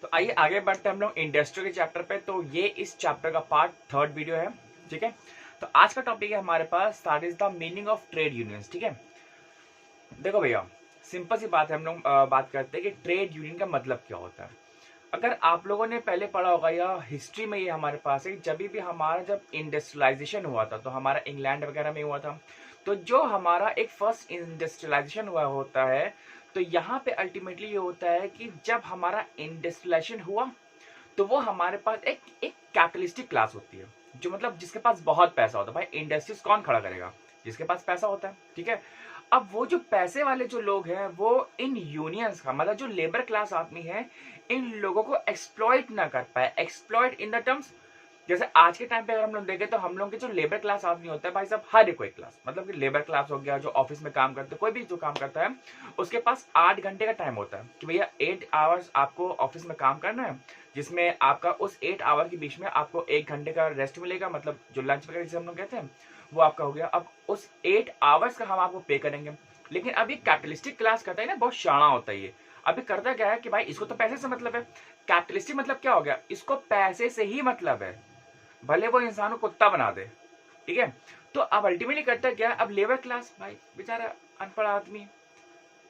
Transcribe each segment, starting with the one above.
तो आइए आगे बढ़ते हैं हम लोग इंडस्ट्री के चैप्टर पे। तो ये इस चैप्टर का पार्ट 3 वीडियो है, ठीक है। तो आज का टॉपिक है हमारे पास that is the meaning of trade unions, ठीक है। देखो भैया, सिंपल सी बात है, हम लोग बात करते हैं कि ट्रेड यूनियन का मतलब क्या होता है। अगर आप लोगों ने पहले पढ़ा होगा या हिस्ट्री में ये हमारे पास है, जब इंडस्ट्रियलाइजेशन हुआ था तो हमारा इंग्लैंड वगैरह में हुआ था। तो जो हमारा एक फर्स्ट इंडस्ट्रियलाइजेशन हुआ होता है, तो यहाँ पे अल्टीमेटली ये होता है कि जब हमारा इंडस्ट्रियलाइजेशन हुआ तो वो हमारे पास एक एक कैपिटलिस्टिक क्लास होती है, जो मतलब जिसके पास बहुत पैसा होता है। भाई इंडस्ट्रीज कौन खड़ा करेगा? जिसके पास पैसा होता है, ठीक है। अब वो जो पैसे वाले जो लोग हैं वो इन यूनियंस का मतलब जो लेबर क्लास आदमी है, इन लोगों को एक्सप्लॉइट ना कर पाए। एक्सप्लॉइट इन द टर्म्स, जैसे आज के टाइम पे अगर हम लोग देखें तो हम लोग के जो लेबर क्लास आदमी होता है भाई साहब, हर एक कोई क्लास मतलब कि लेबर क्लास हो गया, जो ऑफिस में काम करते, कोई भी जो काम करता है उसके पास 8 घंटे का टाइम होता है कि भैया 8 आवर्स आपको ऑफिस में काम करना है, जिसमें आपका उस 8 आवर के बीच में आपको 1 घंटे का रेस्ट मिलेगा, मतलब जो लंच वगैरह जिसे हम लोग कहते हैं वो आपका हो गया। अब उस 8 आवर्स का हम आपको पे करेंगे। लेकिन अभी कैपिटलिस्टिक क्लास करता है ना, बहुत शाना होता है ये। अभी करता क्या है कि भाई इसको तो पैसे से मतलब है। कैपिटलिस्टिक मतलब क्या हो गया, इसको पैसे से ही मतलब है, भले वो इंसान को कुत्ता बना दे, ठीक है। तो अब अल्टीमेटली करता क्या है, अब लेबर क्लास भाई बेचारा अनपढ़ आदमी,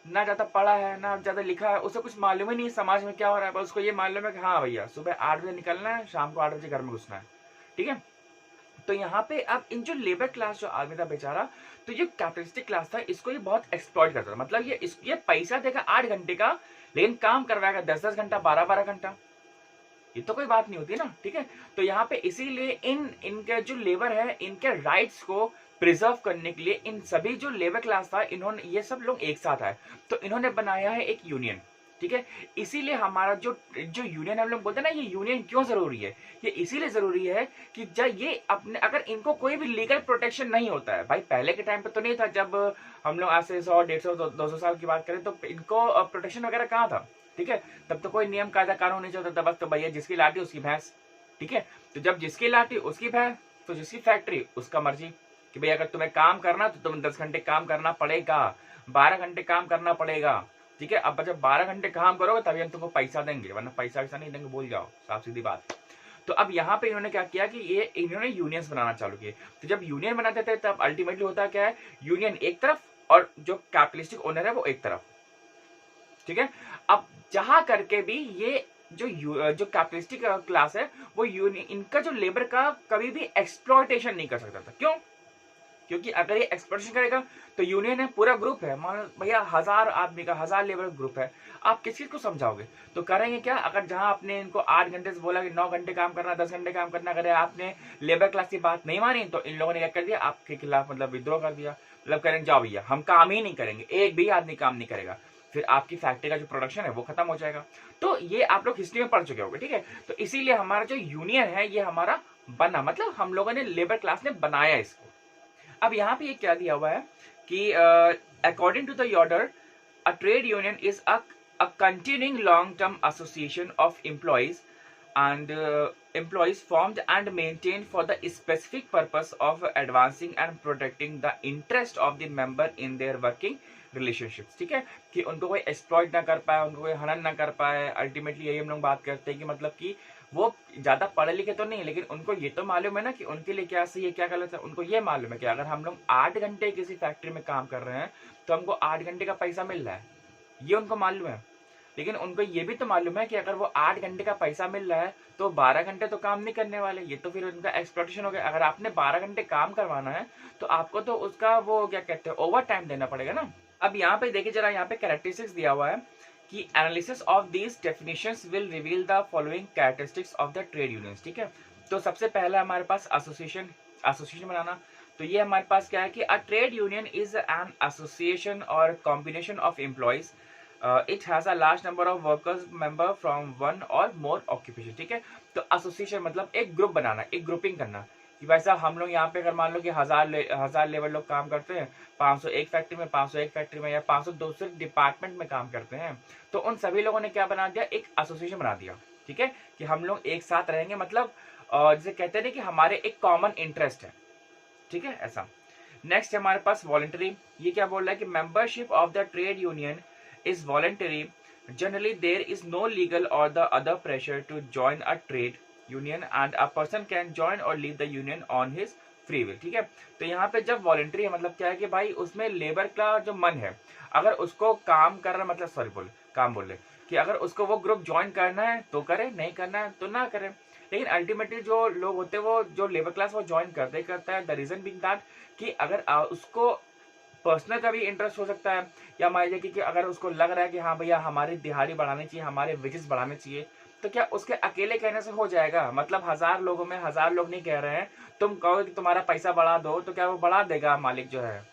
ना ज्यादा पढ़ा है ना ज्यादा लिखा है, उसे कुछ मालूम ही नहीं समाज में क्या हो रहा है। बस उसको ये मालूम है कि हाँ भैया सुबह 8 बजे निकलना है, शाम को 8 बजे घर में घुसना है, ठीक है। तो यहाँ पे अब इन जो लेबर क्लास जो आदमी था बेचारा, तो जो कैपिटलिस्टिक क्लास था इसको ये बहुत एक्सप्लॉइट करता था। मतलब ये पैसा देगा 8 घंटे का, लेकिन काम करवाएगा 10-10 घंटा, 12-12 घंटा। ये तो कोई बात नहीं होती ना, ठीक है। तो यहाँ पे इसीलिए इनके जो लेबर है, इनके राइट्स को प्रिजर्व करने के लिए इन सभी जो लेबर क्लास था, इन्होंने ये सब लोग एक साथ आए, तो इन्होंने बनाया है एक यूनियन, ठीक है। इसीलिए हमारा जो जो यूनियन हम लोग बोलते हैं ना, ये यूनियन क्यों जरूरी है, ये इसीलिए जरूरी है कि जब ये अपने अगर इनको कोई भी लीगल प्रोटेक्शन नहीं होता है, भाई पहले के टाइम पे तो नहीं था, जब हम लोग आज से 100, 150, 200 साल की बात करें तो इनको प्रोटेक्शन वगैरह कहाँ था, ठीक है। तब तो कोई नियम कायदा कानून नहीं चलता था, बस तो भैया जिसकी लाठी उसकी भैंस, ठीक है। तो जब जिसकी लाठी उसकी भैंस, तो जिसकी फैक्ट्री उसका मर्जी कि भैया अगर तुम्हें काम करना तो तुम्हें 10 घंटे काम करना पड़ेगा, 12 घंटे काम करना पड़ेगा, ठीक है। अब जब 12 घंटे काम करोगे तभी हम तुमको पैसा देंगे, वरना पैसा वैसा नहीं देंगे, भूल जाओ, साफ सीधी बात। तो अब यहाँ पे इन्होंने क्या किया कि ये इन्होंने यूनियंस बनाना चालू किए। तो जब यूनियन बनाते थे तब अल्टीमेटली होता क्या है, यूनियन एक तरफ और जो कैपिटलिस्टिक ओनर है वो एक तरफ, ठीक है। अब जहां करके भी ये जो कैपिटलिस्टिक क्लास है वो यूनियन इनका जो लेबर का कभी भी एक्सप्लॉयटेशन नहीं कर सकता था। क्यों? क्योंकि अगर ये एक्सप्लॉयटेशन करेगा तो यूनियन है, पूरा ग्रुप है, मान लो भैया 1000 आदमी का 1000 लेबर ग्रुप है, आप किस चीज को समझाओगे? तो करेंगे क्या, अगर जहां आपने इनको 8 घंटे से बोला कि 9 घंटे काम करना, 10 घंटे काम करना, अगर आपने लेबर क्लास की बात नहीं मानी तो इन लोगों ने क्या कर दिया, आपके खिलाफ मतलब विद्रोह कर दिया। मतलब करेंगे जाओ भैया हम काम ही नहीं करेंगे, एक भी आदमी काम नहीं करेगा, फिर आपकी फैक्ट्री का जो प्रोडक्शन है वो खत्म हो जाएगा। तो ये आप लोग हिस्ट्री में पढ़ चुके होंगे, ठीक है। तो इसीलिए हमारा जो यूनियन है ये हमारा बना, मतलब हम लोगों ने लेबर क्लास ने बनाया इसको। अब यहाँ पे ये क्या दिया हुआ है कि according to the order a trade union is a continuing long term association of employees and employees formed and maintained for the specific purpose of advancing and protecting the interest of the member in their working relationships, ठीक है। कि उनको कोई exploit ना कर पाए, उनको कोई हनन ना कर पाए। अल्टीमेटली यही हम लोग बात करते हैं कि मतलब कि वो ज्यादा पढ़े लिखे तो नहीं, लेकिन उनको ये तो मालूम है ना कि उनके लिए क्या सही है क्या गलत है। उनको ये मालूम है कि अगर हम लोग 8 घंटे किसी फैक्ट्री में काम कर रहे हैं तो हमको 8 घंटे का पैसा मिल रहा है, ये उनको मालूम है। लेकिन उनको ये भी तो मालूम है कि अगर वो 8 घंटे का पैसा मिल रहा है तो 12 घंटे तो काम नहीं करने वाले, ये तो फिर उनका एक्सप्लॉयटेशन हो गया। अगर आपने 12 घंटे काम करवाना है तो आपको तो उसका वो क्या कहते हैं, ओवर टाइम देना पड़ेगा ना। अब यहाँ पे देखिए जरा, यहाँ पे कैरेक्टरिस्टिक्स दिया हुआ है कि analysis of these definitions will reveal the following characteristics of the trade unions, ठीक है। तो सबसे पहला हमारे पास एसोसिएशन बनाना। तो ये हमारे पास क्या है कि a trade union is an association or combination of employees, it has a large number of workers member from one or more occupation, ठीक है। तो एसोसिएशन मतलब एक ग्रुप बनाना, एक ग्रुपिंग करना कि वैसा हम लोग यहाँ पे अगर मान लो कि 1000 लेबर लोग काम करते हैं, 500 एक फैक्ट्री में, 500 एक फैक्ट्री में, या 500 दूसरे डिपार्टमेंट में काम करते हैं, तो उन सभी लोगों ने क्या बना दिया, एक एसोसिएशन बना दिया, ठीक है। कि हम लोग एक साथ रहेंगे, मतलब जैसे कहते हैं कि हमारे एक कॉमन इंटरेस्ट है, ठीक है, ऐसा। नेक्स्ट है हमारे पास वॉलंटरी। ये क्या बोल रहा है कि membership of the trade union is voluntary, Generally, there is no legal or the other pressure to join a trade union and a person can join or leave the union on his free will. ठीक है, तो यहाँ पे जब voluntary है मतलब क्या है कि भाई उसमें लेबर का जो मन है, अगर उसको काम करना मतलब सॉरी काम बोल रहे कि अगर उसको वो ग्रुप ज्वाइन करना है तो करे, नहीं करना है तो ना करे। लेकिन अल्टीमेटली जो लोग होते हैं वो जो लेबर क्लास वो ज्वाइन करते ही करता है। द रीजन बीइंग दैट कि अगर उसको पर्सनल का भी इंटरेस्ट हो सकता है, या मान लीजिए कि अगर उसको लग रहा है कि हाँ भैया हमारी दिहाड़ी बढ़ानी चाहिए, हमारे वेजेस बढ़ाने चाहिए, तो क्या उसके अकेले कहने से हो जाएगा? मतलब 1000 लोगों में 1000 लोग नहीं कह रहे हैं, तुम कहो कि तुम्हारा पैसा बढ़ा दो, तो क्या वो बढ़ा देगा मालिक जो है?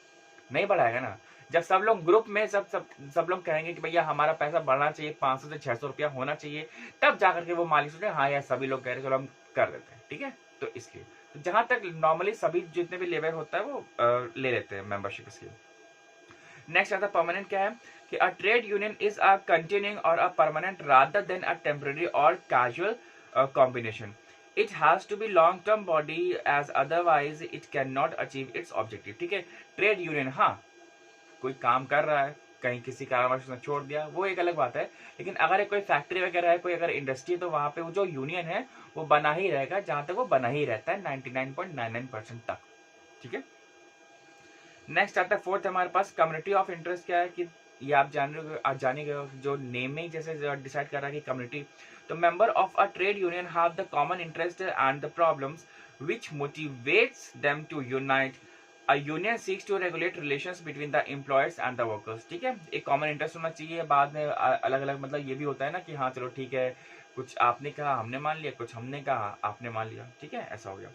नहीं बढ़ाएगा ना। जब सब लोग ग्रुप में सब लोग कहेंगे कि भैया हमारा पैसा बढ़ना चाहिए, 500 से 600 रुपया होना चाहिए, तब जाकर के वो मालिक सोचे हाँ यार सभी लोग कह रहे चलो हम कर देते हैं। ठीक है, तो इसलिए तो जहां तक नॉर्मली सभी जितने भी लेबर होता है वो ले लेते हैं मेंबरशिप इसकी। नेक्स्ट आता परमानेंट क्या है कि a trade union is a continuing or a permanent rather than a temporary or casual combination. It has to be long term body as otherwise it can not achieve its objective. ठीक है, trade union हाँ कोई काम कर रहा है, कहीं किसी कारणवश उसने छोड़ दिया, वो एक अलग बात है। लेकिन अगर कोई फैक्ट्री वगैरह है, कोई अगर इंडस्ट्री है, तो वहां पे वो जो यूनियन है वो बना ही रहेगा, जहां तक वो बना ही रहता है 99.99% तक। ठीक है, नेक्स्ट आता है फोर्थ हमारे पास कम्युनिटी ऑफ इंटरेस्ट। क्या है कि ये आप जाने गए हो, जो नेम में ही जैसे डिसाइड कर रहा है कि कम्युनिटी, तो member of a trade union have the common interest and the problems which motivates them to unite. A union seeks to regulate relations between the employers and the workers. ठीक है, एक common interest होना चाहिए। बाद में अलग अलग मतलब ये भी होता है ना कि हाँ चलो ठीक है, कुछ आपने कहा हमने मान लिया, कुछ हमने कहा आपने मान लिया। ठीक है, ऐसा हो गया,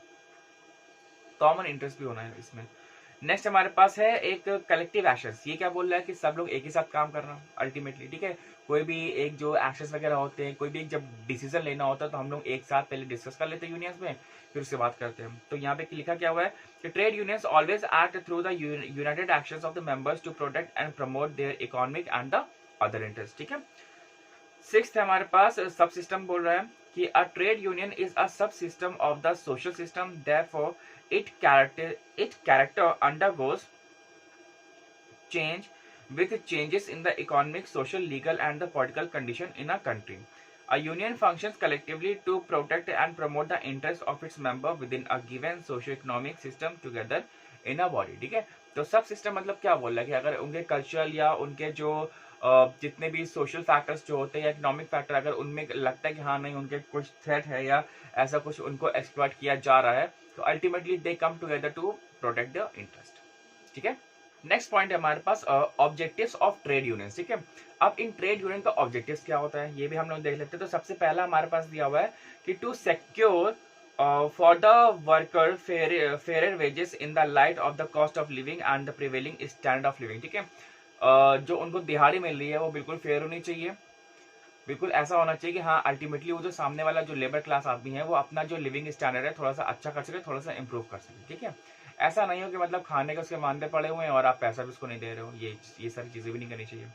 कॉमन इंटरेस्ट भी होना है इसमें। नेक्स्ट हमारे पास है एक कलेक्टिव एक्शंस। ये क्या बोल रहा है कि सब लोग एक ही साथ काम करना अल्टीमेटली। ठीक है, कोई भी एक जो एक्शंस वगैरह होते हैं, कोई भी एक जब डिसीजन लेना होता है तो हम लोग एक साथ पहले डिस्कस कर लेते हैं यूनियंस में, फिर उससे बात करते हैं। तो यहाँ पे लिखा क्या हुआ है कि trade unions always act through the united actions of the members to protect and promote their economic and the other interest. ठीक है, सिक्स्थ हमारे पास सब सिस्टम बोल रहा है कि a trade union is a sub system of the social system, therefore its character undergoes change with changes in the economic, social, legal and the political condition in a country. A union functions collectively to protect and promote the interests of its member within a given socio-economic system together in a body. ठीक है, तो सब system मतलब क्या बोल रहा है कि अगर उनके कल्चरल या उनके जो जितने भी सोशल फैक्टर्स जो होते हैं या इकोनॉमिक फैक्टर अगर उनमें लगता है कि हाँ नहीं उनके कुछ थ्रेट है या ऐसा कुछ उनको एक्सप्लॉइट किया जा रहा है, तो ultimately they come together to protect the interest. ठीक है, नेक्स्ट पॉइंट है हमारे पास ऑब्जेक्टिव्स ऑफ ट्रेड यूनियन। ठीक है, अब इन ट्रेड यूनियन का ऑब्जेक्टिव्स क्या होता है ये भी हम लोग देख लेते हैं। तो सबसे पहला हमारे पास दिया हुआ है कि to secure for the worker fair wages in the light of the cost of living and the prevailing standard of living. ठीक है, जो उनको दिहाड़ी मिल रही है वो बिल्कुल फेयर होनी चाहिए, बिल्कुल ऐसा होना चाहिए कि हाँ अल्टीमेटली वो जो सामने वाला जो लेबर क्लास आदमी है वो अपना जो लिविंग स्टैंडर्ड है थोड़ा सा अच्छा कर सके, थोड़ा सा इंप्रूव कर सके। ठीक है, ऐसा नहीं हो कि मतलब खाने के उसके मानते पड़े हुए हैं और आप पैसा भी उसको नहीं दे रहे हो, ये सारी चीजें भी नहीं करनी चाहिए।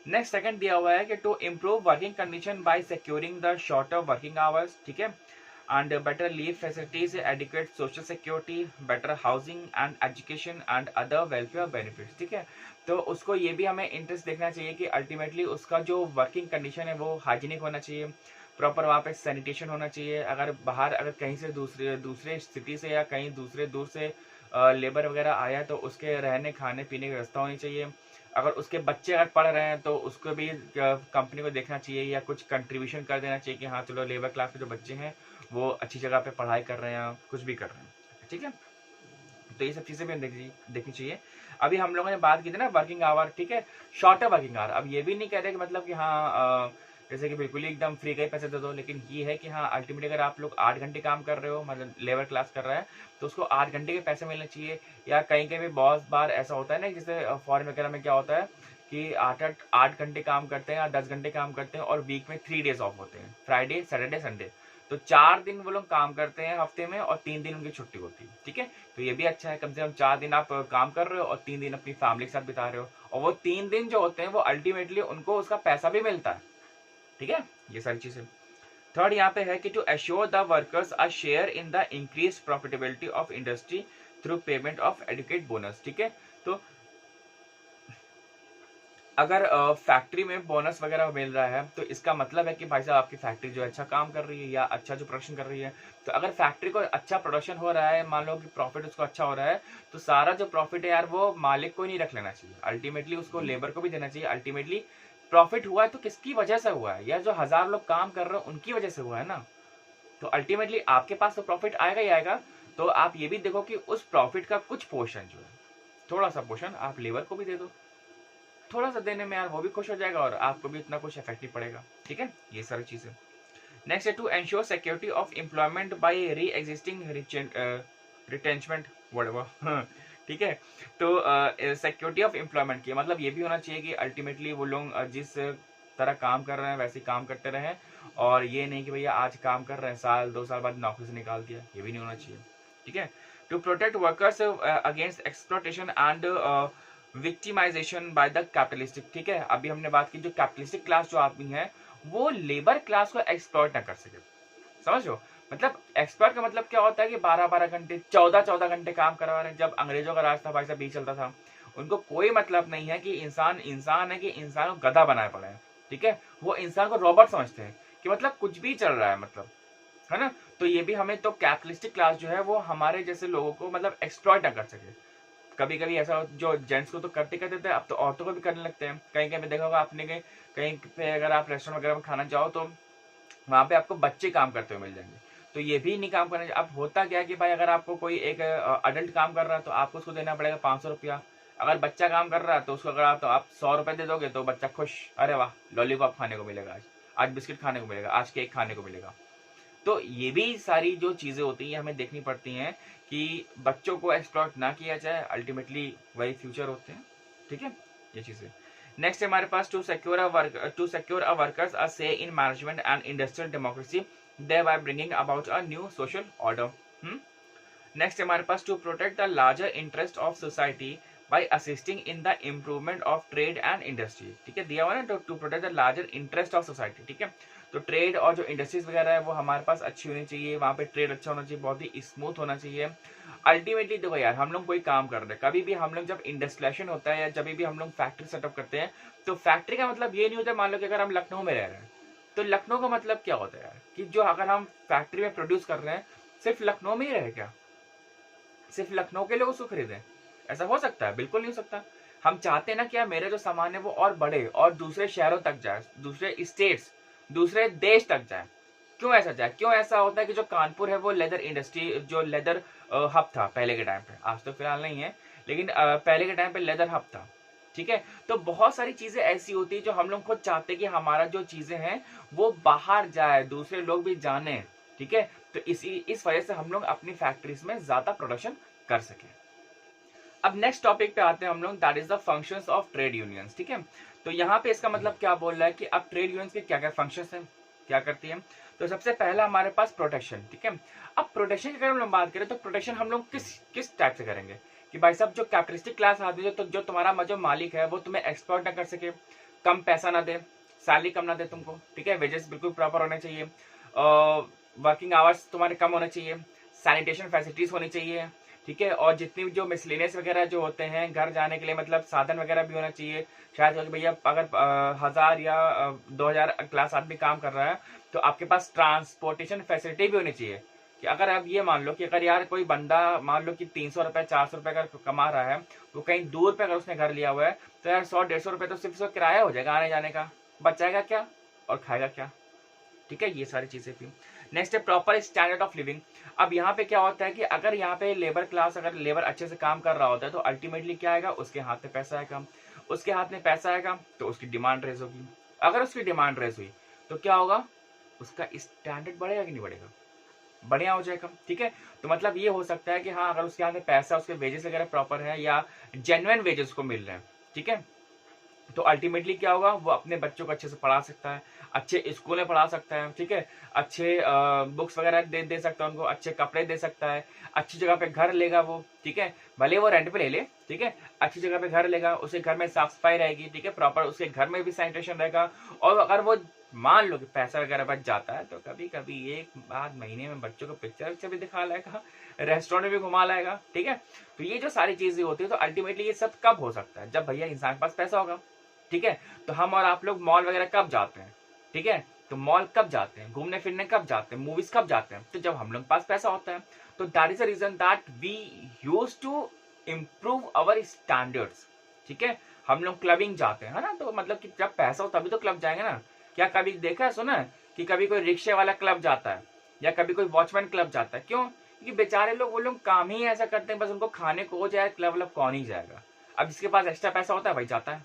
नेक्स्ट सेकंड दिया हुआ है कि to improve working condition by securing the shorter working hours. ठीक है, and better leave facilities, adequate social security, better housing and education and other welfare benefits. ठीक है, तो उसको ये भी हमें इंटरेस्ट देखना चाहिए कि अल्टीमेटली उसका जो वर्किंग कंडीशन है वो हाइजीनिक होना चाहिए, प्रॉपर वहाँ पे सैनिटेशन होना चाहिए। अगर बाहर अगर कहीं से दूसरे सिटी से या कहीं दूर से लेबर वगैरह आया तो उसके रहने खाने पीने की व्यवस्था होनी चाहिए। अगर उसके बच्चे अगर पढ़ रहे हैं तो उसको भी कंपनी को देखना चाहिए या कुछ कंट्रीब्यूशन कर देना चाहिए कि हाँ चलो लेबर क्लास के जो बच्चे हैं वो अच्छी जगह पे पढ़ाई कर रहे हैं, कुछ भी कर रहे हैं। ठीक है, तो ये सब चीजें भी देखनी चाहिए। अभी हम लोगों ने बात की थी ना वर्किंग आवर। ठीक है, शॉर्टर वर्किंग आवर। अब ये भी नहीं कहते कि मतलब कि हाँ जैसे कि बिल्कुल ही एकदम फ्री का ही पैसे दे दो, लेकिन ये है कि हाँ अल्टीमेटली अगर आप लोग 8 घंटे काम कर रहे हो, मतलब लेबर क्लास कर रहा है, तो उसको 8 घंटे के पैसे मिलने चाहिए। या कहीं कहीं भी बहुत बार ऐसा होता है ना, जैसे फॉरेन वगैरह में क्या होता है कि 8 घंटे काम करते हैं या 10 घंटे काम करते हैं और वीक में 3 डेज ऑफ होते हैं, फ्राइडे सैटरडे संडे। तो 4 दिन वो लोग काम करते हैं हफ्ते में और 3 दिन उनकी छुट्टी होती है। ठीक है, तो ये भी अच्छा है, कम से कम 4 दिन आप काम कर रहे हो और 3 दिन अपनी फैमिली के साथ बिता रहे हो, और वो 3 दिन जो होते हैं वो अल्टीमेटली उनको उसका पैसा भी मिलता है। ठीक है, ये सारी चीजें। थर्ड यहाँ पे है कि to assure the workers a share in the increase profitability of industry through payment of adequate bonus. ठीक है, तो अगर फैक्ट्री में बोनस वगैरह मिल रहा है तो इसका मतलब है कि भाई साहब आपकी फैक्ट्री जो अच्छा काम कर रही है या अच्छा जो प्रोडक्शन कर रही है। तो अगर फैक्ट्री को अच्छा प्रोडक्शन हो रहा है, मान लो कि प्रॉफिट उसको अच्छा हो रहा है, तो सारा जो प्रॉफिट है यार वो मालिक को नहीं रख लेना चाहिए, अल्टीमेटली उसको लेबर को भी देना चाहिए। अल्टीमेटली प्रॉफिट हुआ है तो किसकी वजह से हुआ है, या जो 1000 लोग काम कर रहे हैं उनकी वजह से हुआ है ना। तो अल्टीमेटली आपके पास तो प्रॉफिट आएगा ही आएगा। तो आप ये भी देखो कि उस प्रॉफिट का कुछ पोर्शन जो है, थोड़ा सा पोर्शन आप लेबर को भी दे दो। थोड़ा सा देने में यार वो भी खुश हो जाएगा और आपको भी इतना कुछ इफेक्ट नहीं पड़ेगा। ठीक है, ये सारी चीजें। नेक्स्ट है to ensure security of employment by resisting retrenchment whatever. ठीक है, तो सिक्योरिटी ऑफ एम्प्लॉयमेंट की मतलब ये भी होना चाहिए कि अल्टीमेटली वो लोग जिस तरह काम कर रहे हैं वैसे काम करते रहे, और ये नहीं कि भैया आज काम कर रहे हैं साल 2 साल बाद नौकरी से निकाल दिया, ये भी नहीं होना चाहिए। ठीक है, to protect workers against exploitation and victimisation by the capitalistic. ठीक है, अभी हमने बात की जो कैपिटलिस्टिक क्लास जो आदमी है वो लेबर क्लास को एक्सप्लॉइट ना कर सके। समझ लो, मतलब एक्सप्लॉइट का मतलब क्या होता है कि 12-12 घंटे 14-14 घंटे काम करवा रहे हैं। जब अंग्रेजों का राज था भाई साहब, बीच चलता था, उनको कोई मतलब नहीं है कि इंसान इंसान है कि इंसान को गधा बनाए पड़े हैं। ठीक है, वो इंसान को रॉबोट समझते हैं कि मतलब कुछ भी चल रहा है, मतलब है ना। तो ये भी हमें तो कैपिटलिस्टिक क्लास जो है वो हमारे जैसे लोगों को मतलब एक्सप्लॉइट ना कर सके। कभी कभी ऐसा जो जेंट्स को तो करते करते थे, अब तो औरतों को भी करने लगते हैं। कहीं कहीं पे देखा होगा आपने, कहीं पे अगर आप रेस्टोरेंट वगैरह में खाना जाओ तो वहां पे आपको बच्चे काम करते हुए मिल जाएंगे। तो ये भी नहीं काम करना चाहिए। अब होता क्या है कि भाई अगर आपको कोई एक अडल्ट काम कर रहा है तो आपको उसको देना पड़ेगा 500 रुपया। अगर बच्चा काम कर रहा है तो उसको अगर आप 100 रुपए दे दोगे तो बच्चा खुश, अरे वाह लॉलीपॉप खाने को मिलेगा, आज आज बिस्किट खाने को मिलेगा, आज केक खाने को मिलेगा। तो ये भी सारी जो चीजें होती हैं हमें देखनी पड़ती हैं कि बच्चों को एक्सप्लॉइट ना किया जाए, अल्टीमेटली वही फ्यूचर होते हैं। ठीक है, ये चीजें। नेक्स्ट है हमारे पास to secure a workers a say in management and industrial democracy thereby bringing about a new social order. Next है हमारे पास to protect the larger interest of society by assisting in the improvement of trade and industry. ठीक है, दिया हुआ ना, to protect the larger interest of society. ठीक है, तो ट्रेड और जो इंडस्ट्रीज वगैरह है वो हमारे पास अच्छी होनी चाहिए, वहां पे ट्रेड अच्छा होना चाहिए, बहुत ही स्मूथ होना चाहिए। अल्टीमेटली देखो यार, हम लोग कोई काम कर रहे हैं, कभी भी हम लोग जब इंडस्ट्रियलाइजेशन होता है या जब भी हम लोग फैक्ट्री सेटअप करते हैं, तो फैक्ट्री का मतलब ये नहीं होता। मान लो कि अगर हम लखनऊ में रह रहे हैं तो लखनऊ का मतलब क्या होता है यार, कि जो अगर हम फैक्ट्री में प्रोड्यूस कर रहे हैं सिर्फ लखनऊ में ही रहे क्या, सिर्फ लखनऊ के लोग उसको खरीदें? ऐसा हो सकता है? बिल्कुल नहीं हो सकता। हम चाहते हैं ना कि यार मेरे जो सामान है वो और बढ़े और दूसरे शहरों तक जाए, दूसरे स्टेट्स, दूसरे देश तक जाए। क्यों ऐसा जाए? क्यों ऐसा होता है कि जो कानपुर है वो लेदर इंडस्ट्री, जो लेदर हब था पहले के टाइम पे, आज तो फिलहाल नहीं है, लेकिन पहले के टाइम पे लेदर हब था। ठीक है, तो बहुत सारी चीजें ऐसी होती है जो हम लोग खुद चाहते हैं कि हमारा जो चीजें हैं वो बाहर जाए, दूसरे लोग भी जाने। ठीक है, तो इस वजह से हम लोग अपनी फैक्ट्रीज में ज्यादा प्रोडक्शन कर सके। अब नेक्स्ट टॉपिक पे आते हैं हम लोग, that is the functions of trade unions. ठीक है, तो यहाँ पे इसका मतलब क्या बोल रहा है कि अब ट्रेड यूनियंस के क्या क्या फंक्शंस हैं, क्या करती है। तो सबसे पहला हमारे पास प्रोटेक्शन। ठीक है, अब प्रोटेक्शन की अगर हम लोग बात करें तो प्रोटेक्शन हम लोग किस किस टाइप से करेंगे कि भाई साहब जो कैपिटलिस्टिक क्लास आती है, तो जो तुम्हारा जो मालिक है वो तुम्हें एक्सप्लॉइट ना कर सके, कम पैसा ना दे, सैलरी कम ना दे तुमको। ठीक है, वेजेस बिल्कुल प्रॉपर होने चाहिए, वर्किंग आवर्स तुम्हारे कम होने चाहिए, सैनिटेशन फैसिलिटीज होनी चाहिए। ठीक है, और जितनी भी जो मिसलेनियस वगैरह जो होते हैं घर जाने के लिए, मतलब साधन वगैरह भी होना चाहिए। शायद भैया अगर 1000 या 2000 क्लास आदमी काम कर रहा है तो आपके पास ट्रांसपोर्टेशन फैसिलिटी भी होनी चाहिए कि अगर आप ये मान लो कि अगर यार कोई बंदा मान लो कि 300 रुपए 400 रुपए अगर कमा रहा है, वो कहीं दूर पे अगर उसने घर लिया हुआ है, तो यार 100-150 रुपए तो सिर्फ उसका किराया हो जाएगा आने जाने का, बचाएगा क्या और खाएगा क्या। ठीक है, ये सारी चीजें थी। नेक्स्ट है प्रॉपर स्टैंडर्ड ऑफ लिविंग। अब यहाँ पे क्या होता है कि अगर यहाँ पे लेबर क्लास, अगर लेबर अच्छे से काम कर रहा होता है तो अल्टीमेटली क्या आएगा, उसके हाथ में पैसा आएगा। उसके हाथ में पैसा आएगा तो उसकी डिमांड रेज होगी। अगर उसकी डिमांड रेज हुई तो क्या होगा, उसका स्टैंडर्ड बढ़ेगा कि नहीं बढ़ेगा, बढ़िया हो जाएगा। ठीक है, तो मतलब ये हो सकता है कि हाँ अगर उसके हाथ में पैसा, उसके वेजेस वगैरह प्रॉपर है या जेन्युइन वेजेस को मिल रहे हैं, ठीक है, तो अल्टीमेटली क्या होगा, वो अपने बच्चों को अच्छे से पढ़ा सकता है, अच्छे स्कूल में पढ़ा सकता है। ठीक है, अच्छे बुक्स वगैरह दे सकता है उनको, अच्छे कपड़े दे सकता है, अच्छी जगह पे घर लेगा वो। ठीक है, भले वो रेंट पे ले ले, ठीक है, अच्छी जगह पे घर लेगा, उसके घर में साफ सफाई रहेगी। ठीक है, प्रॉपर उसके घर में भी सैनिटेशन रहेगा। और अगर वो मान लो कि पैसा वगैरह बच जाता है तो कभी कभी एक बार महीने में बच्चों को पिक्चर भी दिखा लाएगा, रेस्टोरेंट में भी घुमा लाएगा। ठीक है, तो ये जो सारी चीजें होती है तो अल्टीमेटली ये सब कब हो सकता है, जब भैया इंसान के पास पैसा होगा। ठीक है। तो हम और आप लोग मॉल वगैरह कब जाते हैं, ठीक है, तो मॉल कब जाते हैं, घूमने फिरने कब जाते हैं, मूवीज कब जाते हैं, तो जब हम लोग पास पैसा होता है। तो that is the reason that we use to improve our standards, ठीक है। हम लोग क्लबिंग जाते हैं, है ना, तो मतलब कि जब पैसा हो तभी तो क्लब जाएंगे ना। क्या कभी देखा है, सुना है कि कभी कोई रिक्शे वाला क्लब जाता है या कभी कोई वॉचमैन क्लब जाता है? क्यों? क्योंकि बेचारे लोग, वो लोग काम ही ऐसा करते हैं, बस उनको खाने को हो जाए, क्लब व्लब कौन ही जाएगा। अब जिसके पास एक्स्ट्रा पैसा होता है वही जाता है,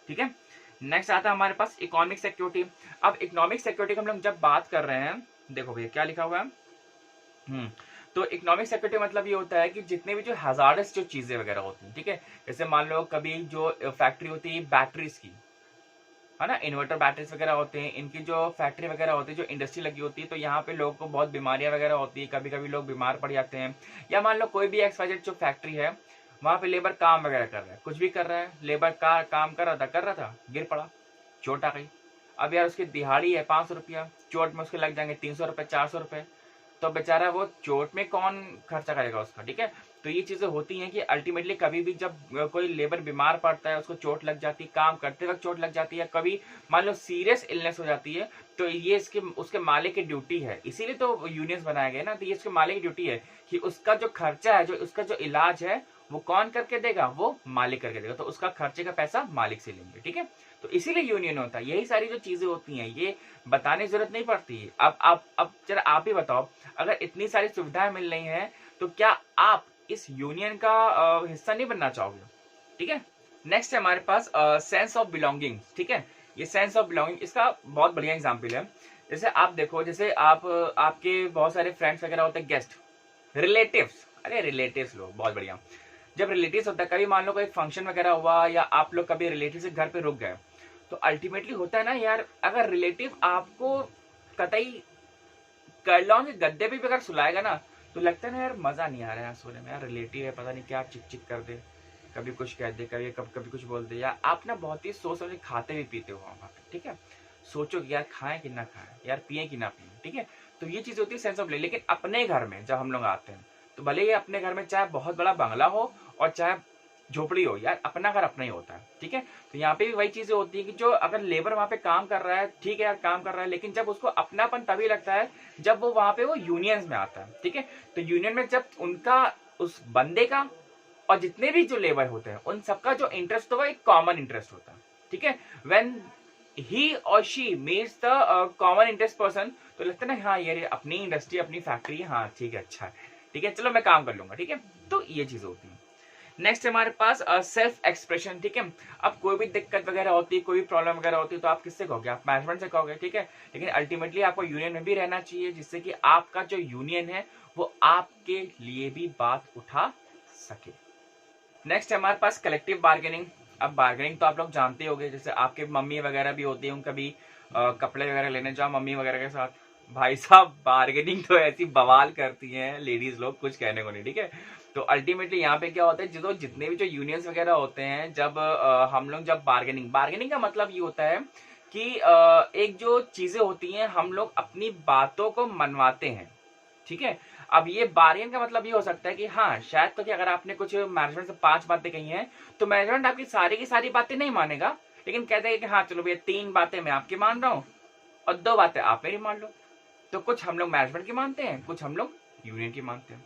ठीक है। नेक्स्ट आता है हमारे पास इकोनॉमिक सिक्योरिटी। अब इकोनॉमिक सिक्योरिटी की हम लोग जब बात कर रहे हैं, देखो भैया क्या लिखा हुआ है। तो इकोनॉमिक सिक्योरिटी मतलब ये होता है कि जितने भी जो हैजार्डस जो चीजें वगैरह होती हैं, ठीक है, जैसे मान लो कभी जो फैक्ट्री होती है बैटरीज की, है ना, इन्वर्टर बैटरीज वगैरह होते हैं, इनकी जो फैक्ट्री वगैरह होती है, जो इंडस्ट्री लगी होती है, तो यहाँ पे लोगों को बहुत बीमारियां वगैरह होती है, कभी कभी लोग बीमार पड़ जाते हैं। या मान लो कोई भी XYZ जो फैक्ट्री है, वहां पे लेबर काम वगैरह कर रहा है, कुछ भी कर रहा है, लेबर का काम कर रहा था, गिर पड़ा, चोट आ गई। अब यार उसकी दिहाड़ी है 500 रुपया, चोट में उसके लग जाएंगे 300 रुपये, 400 रुपये, तो बेचारा वो चोट में कौन खर्चा करेगा उसका, ठीक है। तो ये चीजें होती हैं कि अल्टीमेटली कभी भी जब कोई लेबर बीमार पड़ता है, उसको चोट लग जाती है, काम करते वक्त चोट लग जाती है, कभी मान लो सीरियस इलनेस हो जाती है, तो ये इसके उसके मालिक की ड्यूटी है, इसीलिए तो यूनियंस बनाए गए ना। तो ये उसके मालिक की ड्यूटी है कि उसका जो खर्चा है, जो उसका जो इलाज है, वो कौन करके देगा, वो मालिक करके देगा। तो उसका खर्चे का पैसा मालिक से लेंगे, ठीक है। तो इसीलिए यूनियन होता है। यही सारी जो चीजें होती हैं, ये बताने की जरूरत नहीं पड़ती। अब जरा आप ही बताओ, अगर इतनी सारी सुविधाएं मिल रही हैं, तो क्या आप इस यूनियन का हिस्सा नहीं बनना चाहोगे, ठीक है। नेक्स्ट है हमारे पास सेंस ऑफ बिलोंगिंग, ठीक है। ये सेंस ऑफ बिलोंगिंग, इसका बहुत बढ़िया एग्जाम्पल है। जैसे आप देखो, जैसे आपके बहुत सारे फ्रेंड्स वगैरह होते हैं, गेस्ट, रिलेटिव्स, अरे रिलेटिव्स लोग बहुत बढ़िया। जब रिलेटिव्स होता है, कभी मान लो कोई फंक्शन वगैरह हुआ, या आप लोग कभी रिलेटिव से घर पे रुक गए, तो अल्टीमेटली होता है ना यार, अगर रिलेटिव आपको कतई कर लो कि गद्दे पे भी अगर सुलाएगा ना, तो लगता है ना यार मजा नहीं आ रहा है सोने में, यार रिलेटिव है, पता नहीं क्या चिक चिक कर दे, कभी कुछ कह दे, कभी कुछ बोल दे। या आप ना बहुत ही सोच समझ खाते भी पीते हो वहां पे, ठीक है, सोचो कि यार खाएं कि ना खाएं, यार पिए कि ना पिए, ठीक है। तो ये चीज होती है सेंस ऑफ। लेकिन अपने घर में जब हम लोग आते हैं, तो भले ही अपने घर में चाहे बहुत बड़ा बंगला हो और चाहे झोपड़ी हो, यार अपना घर अपना ही होता है, ठीक है। तो यहाँ पे भी वही चीजें होती है कि जो अगर लेबर वहां पे काम कर रहा है, ठीक है यार काम कर रहा है, लेकिन जब उसको अपनापन तभी लगता है जब वो वहां पे वो यूनियंस में आता है, ठीक है। तो यूनियन में जब उनका, उस बंदे का और जितने भी जो लेबर होते हैं, उन सबका जो इंटरेस्ट होगा एक कॉमन इंटरेस्ट होता है, ठीक है। व्हेन ही और she meets the common interest person, तो लगता है ना हाँ यार अपनी इंडस्ट्री, अपनी फैक्ट्री, हाँ ठीक है, अच्छा है, ठीक है, चलो मैं काम कर लूंगा, ठीक है। तो ये चीज होती है। नेक्स्ट हमारे पास सेल्फ एक्सप्रेशन, ठीक है। अब कोई भी दिक्कत वगैरह होती है, कोई भी प्रॉब्लम वगैरह होती है, तो आप किससे कहोगे, आप मैनेजमेंट से कहोगे, ठीक है। लेकिन अल्टीमेटली आपको यूनियन में भी रहना चाहिए, जिससे कि आपका जो यूनियन है वो आपके लिए भी बात उठा सके। नेक्स्ट हमारे पास कलेक्टिव बार्गेनिंग। अब बार्गेनिंग तो आप लोग जानते होंगे, जैसे आपके मम्मी वगैरह भी होती है, कभी कपड़े वगैरह लेने जाओ मम्मी वगैरह के साथ, भाई साहब बार्गेनिंग तो ऐसी बवाल करती हैं लेडीज लोग, कुछ कहने को नहीं, ठीक है। तो अल्टीमेटली यहाँ पे क्या होता है, जो जितने भी जो यूनियंस वगैरह होते हैं, जब हम लोग जब बार्गेनिंग का मतलब ये होता है कि एक जो चीजें होती हैं, हम लोग अपनी बातों को मनवाते हैं, ठीक है। अब ये बार्गेन का मतलब ये हो सकता है कि हाँ शायद तो कि अगर आपने कुछ मैनेजमेंट से 5 बातें कही हैं, तो मैनेजमेंट आपकी सारी की सारी बातें नहीं मानेगा, लेकिन कहते हैं कि हाँ चलो भैया 3 बातें मैं आपकी मान रहा हूँ और 2 बातें आप मेरी मान लो। तो कुछ हम लोग मैनेजमेंट की मानते हैं, कुछ हम लोग यूनियन की मानते हैं,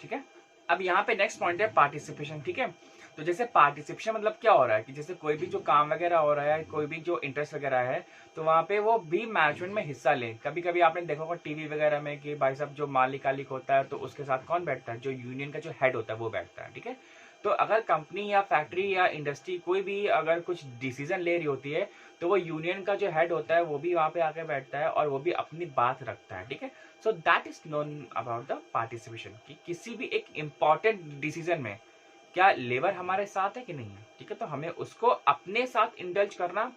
ठीक है। अब यहाँ पे नेक्स्ट पॉइंट है पार्टिसिपेशन, ठीक है। तो जैसे पार्टिसिपेशन मतलब क्या हो रहा है कि जैसे कोई भी जो काम वगैरह हो रहा है, कोई भी जो इंटरेस्ट वगैरह है, तो वहाँ पे वो भी मैनेजमेंट में हिस्सा ले। कभी कभी आपने देखा होगा टीवी वगैरह में कि भाई साहब जो मालिक होता है, तो उसके साथ कौन बैठता है, जो यूनियन का जो हेड होता है वो बैठता है, ठीक है। तो अगर कंपनी या फैक्ट्री या इंडस्ट्री कोई भी अगर कुछ डिसीजन ले रही होती है, तो वो यूनियन का जो हेड होता है वो भी वहाँ पे आके बैठता है और वो भी अपनी बात रखता है, ठीक है। So that is known about the participation, कि किसी भी एक इंपॉर्टेंट डिसीजन में क्या लेबर हमारे साथ है कि नहीं है, ठीक है। तो हमें उसको अपने साथ इंडल्ज करना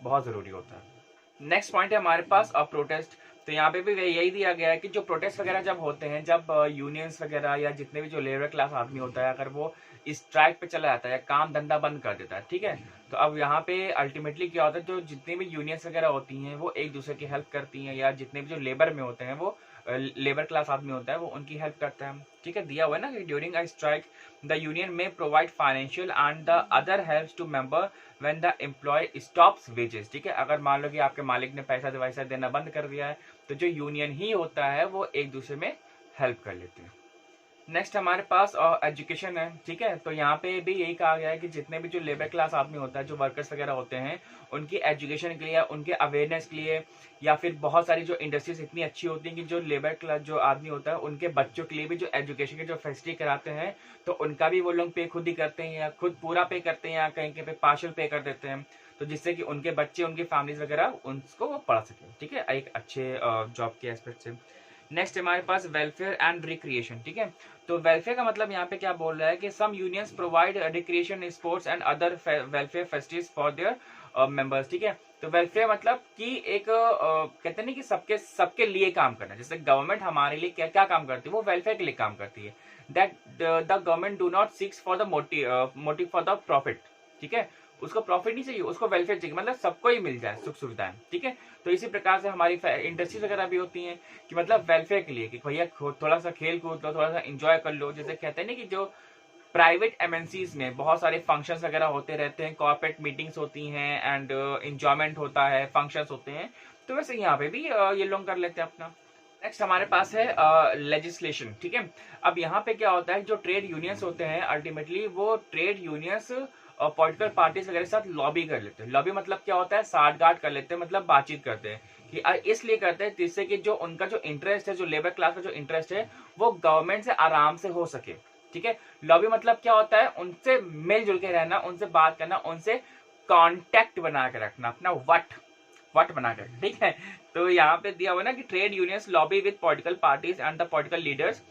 बहुत जरूरी होता है। नेक्स्ट पॉइंट है हमारे पास प्रोटेस्ट। तो यहाँ पे भी यही दिया गया है कि जो प्रोटेस्ट वगैरह जब होते हैं, जब यूनियंस वगैरह या जितने भी जो लेबर क्लास आदमी होता है, अगर वो स्ट्राइक पे चला जाता है या काम धंधा बंद कर देता है, ठीक है, तो अब यहाँ पे अल्टीमेटली क्या होता है, जो जितनी भी यूनियंस वगैरह होती हैं वो एक दूसरे की हेल्प करती हैं, या जितने भी जो लेबर में होते हैं वो लेबर क्लास आदमी होता है वो उनकी हेल्प करता है। ठीक है, दिया हुआ है ना कि during a strike the union may provide financial and the other helps to member when the employ stops wages. ठीक है, अगर मान लो कि आपके मालिक ने पैसा वैसा देना बंद कर दिया है तो जो यूनियन ही होता है वो एक दूसरे में हेल्प कर लेते हैं। नेक्स्ट हमारे पास एजुकेशन है। ठीक है, तो यहाँ पे भी यही कहा गया है कि जितने भी जो लेबर क्लास आदमी होता है, जो वर्कर्स वगैरह होते हैं, उनकी एजुकेशन के लिए, उनके अवेयरनेस के लिए, या फिर बहुत सारी जो इंडस्ट्रीज इतनी अच्छी होती हैं कि जो लेबर क्लास जो आदमी होता है उनके बच्चों के लिए भी जो एजुकेशन के जो फैसिलिटी कराते हैं तो उनका भी वो लोग पे खुद ही करते हैं, या खुद पूरा पे करते हैं, या कहीं कहीं पे पार्शल पे कर देते हैं, तो जिससे कि उनके बच्चे, उनकी फैमिलीज वगैरह उनको वो पढ़ा सके। ठीक है, एक अच्छे जॉब के एस्पेक्ट से। नेक्स्ट हमारे पास वेलफेयर एंड रिक्रिएशन। ठीक है, तो वेलफेयर का मतलब यहाँ पे क्या बोल रहा है कि some unions provide recreation, sports and other welfare facilities for their members. ठीक है, तो वेलफेयर मतलब कि एक कहते नहीं कि सबके सबके लिए काम करना। जैसे गवर्नमेंट हमारे लिए क्या क्या काम करती है, वो वेलफेयर के लिए काम करती है। That the government do not six for the motive for the profit. ठीक है, उसको प्रॉफिट नहीं चाहिए, उसको वेलफेयर चाहिए, मतलब सबको ही मिल जाए सुख सुविधाएं। ठीक है, तो इसी प्रकार से हमारी इंडस्ट्रीज वगैरह भी होती हैं कि मतलब वेलफेयर के लिए, कि भैया थोड़ा सा खेल कूद लो, थोड़ा सा इंजॉय कर लो। जैसे कहते हैं ना कि जो प्राइवेट एमएनसीज में बहुत सारे फंक्शंस वगैरह होते रहते हैं, कॉर्पोरेट मीटिंग्स होती हैं एंड इंजॉयमेंट होता है, फंक्शंस होते हैं, तो वैसे यहाँ पे भी ये लोग कर लेते हैं अपना। नेक्स्ट हमारे पास है लेजिस्लेशन। ठीक है, अब यहाँ पे क्या होता है, जो ट्रेड यूनियंस होते हैं अल्टीमेटली वो ट्रेड यूनियंस और पॉलिटिकल पार्टीज वगैरह के साथ लॉबी कर लेते हैं। लॉबी मतलब क्या होता है, साठगांठ कर लेते हैं, मतलब बातचीत करते हैं कि इसलिए करते हैं जिससे कि जो उनका जो इंटरेस्ट है, जो लेबर क्लास का जो इंटरेस्ट है वो गवर्नमेंट से आराम से हो सके। ठीक है, लॉबी मतलब क्या होता है, उनसे मिलजुल के रहना, उनसे बात करना, उनसे कॉन्टेक्ट बना के रखना, अपना वट बना के। ठीक है, तो यहाँ पे दिया हुआ ना कि trade unions lobby with political parties and the political leaders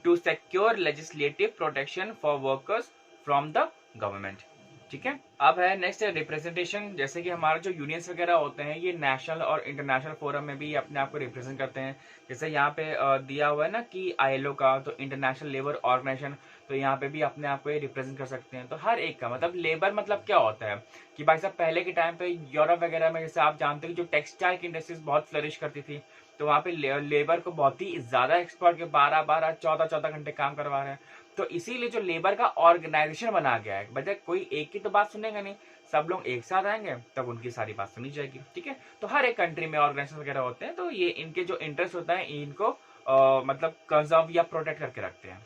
to secure legislative protection for workers from the government. ठीक है, अब है नेक्स्ट रिप्रेजेंटेशन। जैसे कि हमारे जो यूनियंस वगैरह होते हैं ये नेशनल और इंटरनेशनल फोरम में भी अपने आप को रिप्रेजेंट करते हैं। जैसे यहाँ पे दिया हुआ है ना कि आईएलओ का, तो इंटरनेशनल लेबर ऑर्गेनाइजेशन, तो यहाँ पे भी अपने आप को ये रिप्रेजेंट कर सकते हैं। तो हर एक का मतलब लेबर मतलब क्या होता है कि भाई साहब पहले के टाइम पे यूरोप वगैरह में जैसे आप जानते हो कि जो टेक्सटाइल की इंडस्ट्रीज बहुत फ्लरिश करती थी, तो वहाँ पे लेबर को बहुत ही ज्यादा एक्सपर्ट के 12-12 14-14 घंटे काम करवा रहे हैं। तो इसीलिए जो लेबर का ऑर्गेनाइजेशन बना गया है, बजाय कोई एक की तो बात सुनेगा नहीं, सब लोग एक साथ आएंगे तब उनकी सारी बात सुनी जाएगी। ठीक है, तो हर एक कंट्री में ऑर्गेनाइजेशन वगैरह होते हैं, तो ये इनके जो इंटरेस्ट होता है इनको मतलब कंजर्व या प्रोटेक्ट करके रखते हैं।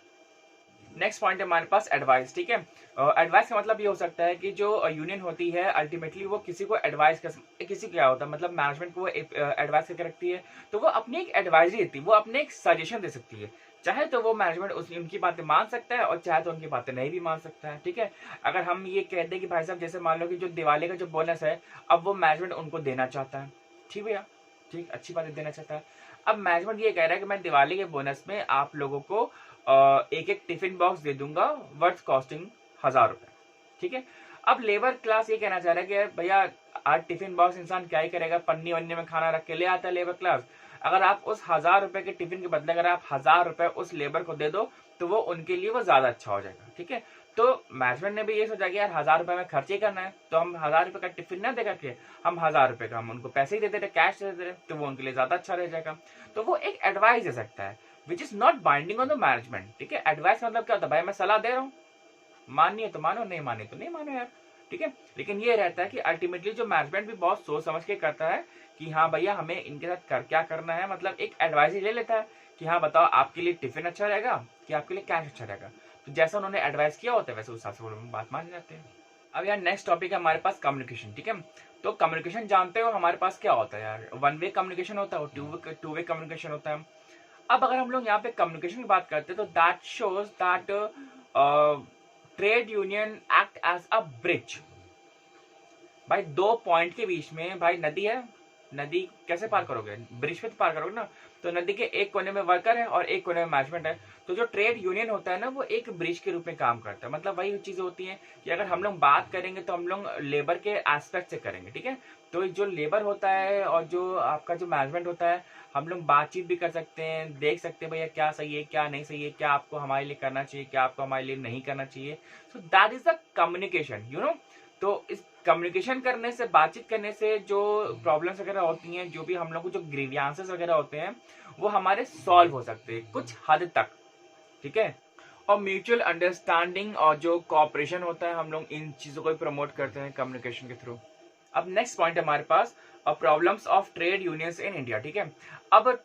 नेक्स्ट पॉइंट है हमारे पास एडवाइस। ठीक है, एडवाइस का मतलब ये हो सकता है कि जो यूनियन होती है अल्टीमेटली वो किसी को एडवाइस कर, किसी क्या होता है मतलब मैनेजमेंट को वो एडवाइस करके रखती है, तो वो अपनी एक एडवाइजरी देती है, वो अपने एक सजेशन दे सकती है। चाहे तो वो मैनेजमेंट उनकी बातें मान सकता है और चाहे तो उनकी बातें नहीं भी मान सकता है। ठीक है, अगर हम ये कहते हैं कि भाई साहब जैसे मान लो कि जो दिवाली का जो बोनस है अब वो मैनेजमेंट उनको देना चाहता है, ठीक भैया, ठीक अच्छी बात है, देना चाहता है। अब मैनेजमेंट ये कह रहा है कि मैं दिवाली के बोनस में आप लोगों को एक एक टिफिन बॉक्स दे दूंगा वर्थ कॉस्टिंग 1000 रुपए। ठीक है, अब लेबर क्लास ये कहना चाह रहा है कि भैया आज टिफिन बॉक्स इंसान क्या ही करेगा, पन्नी वन्नी में खाना रख के ले आता है लेबर क्लास। अगर आप उस 1000 रुपए के टिफिन के बदले अगर आप 1000 रुपए उस लेबर को दे दो तो वो उनके लिए वो ज्यादा अच्छा हो जाएगा। ठीक है, तो मैनेजमेंट ने भी ये सोचा कि यार 1000 रुपए में खर्च ही करना है, तो हम 1000 रुपए का टिफिन ना दे करके हम 1000 रुपए का हम उनको पैसे ही दे दे रहे, कैश दे दे रहे, तो वो उनके लिए ज्यादा अच्छा रह जाएगा। तो वो एक एडवाइस दे सकता है which is not binding on the management. ठीक है, एडवाइस मतलब क्या होता है, भाई मैं सलाह दे रहा हूँ, मानिए तो मानो, नहीं मानिए तो नहीं मानो यार। ठीक है, लेकिन ये रहता है कि अल्टीमेटली जो मैनेजमेंट भी बहुत सोच समझ के करता है कि हाँ भैया हमें इनके साथ क्या करना है, मतलब एक एडवाइस ही ले लेता है कि हाँ बताओ आपके लिए टिफिन अच्छा रहेगा कि आपके लिए कैश अच्छा रहेगा। तो जैसा उन्होंने एडवाइस किया होता है वैसे उस हिसाब से वो बात मान जाते हैं। अब यार नेक्स्ट टॉपिक है हमारे पास कम्युनिकेशन। ठीक है, तो कम्युनिकेशन जानते हो हमारे पास क्या होता है यार, वन वे कम्युनिकेशन होता है और टू वे कम्युनिकेशन होता है। अब अगर हम लोग यहाँ पे कम्युनिकेशन की बात करते हैं तो that shows that trade union act as a bridge. भाई दो पॉइंट के बीच में भाई नदी है, नदी कैसे पार करोगे, ब्रिज पे तो पार करोगे ना। तो नदी के एक कोने में वर्कर है और एक कोने में मैनेजमेंट है। तो जो ट्रेड यूनियन होता है ना वो एक ब्रिज के रूप में काम करता है। मतलब वही चीजें होती हैं कि अगर हम लोग बात करेंगे तो हम लोग लेबर के एस्पेक्ट से करेंगे। ठीक है, तो जो लेबर होता है और जो आपका जो मैनेजमेंट होता है हम लोग बातचीत भी कर सकते हैं, देख सकते हैं भैया क्या सही है क्या नहीं सही है, क्या आपको हमारे लिए करना चाहिए क्या आपको हमारे लिए नहीं करना चाहिए। So that is the communication, you know. तो इस कम्युनिकेशन करने से, बातचीत करने से जो प्रॉब्लम्स वगैरह होती हैं, जो भी हम लोग को जो ग्रीवियांसेस वगैरह होते हैं, वो हमारे सॉल्व हो सकते हैं कुछ हद तक, ठीक है। और म्यूचुअल अंडरस्टैंडिंग और जो कोऑपरेशन होता है, हम लोग इन चीज़ों को प्रमोट करते हैं कम्युनिकेशन के थ्रू। अब नेक्स्ट पॉइंट है हमारे पास problems of trade unions in India, ठीक है। अब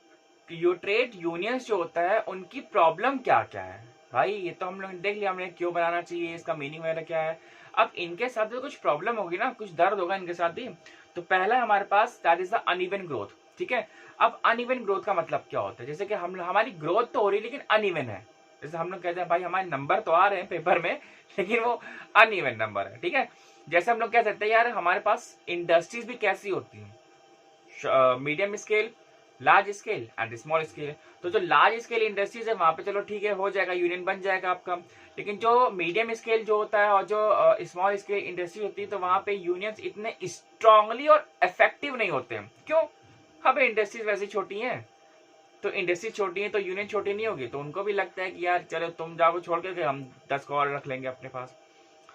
यो ट्रेड यूनियंस जो होता है उनकी प्रॉब्लम क्या क्या है भाई, ये तो हम लोग देख लिया हमने, क्यों बनाना चाहिए, इसका मीनिंग वगैरह क्या है। अब इनके साथ तो कुछ प्रॉब्लम होगी ना, कुछ दर्द होगा इनके साथ भी। तो पहला हमारे पास that is the uneven growth, ठीक है। अब अनइवन ग्रोथ का मतलब क्या होता है, जैसे कि हम हमारी ग्रोथ तो हो रही है लेकिन अनइवन है। जैसे हम लोग कहते हैं भाई हमारे नंबर तो आ रहे हैं पेपर में लेकिन वो अनइवन नंबर है, ठीक है। जैसे हम लोग कह सकते हैं यार हमारे पास इंडस्ट्रीज भी कैसी होती हैं, medium scale, large scale and small scale. तो जो लार्ज स्केल इंडस्ट्रीज है वहां पे चलो ठीक है, हो जाएगा, यूनियन बन जाएगा आपका। लेकिन जो मीडियम स्केल जो होता है और जो स्मॉल स्केल इंडस्ट्री होती है, तो वहां पे यूनियंस इतने स्ट्रांगली और इफेक्टिव नहीं होते हैं। क्यों? अब इंडस्ट्रीज वैसी छोटी हैं, तो इंडस्ट्री छोटी है तो यूनियन छोटी नहीं होगी, तो उनको भी लगता है कि यार चलो तुम जाओ छोड़ के हम 10 को और रख लेंगे अपने पास।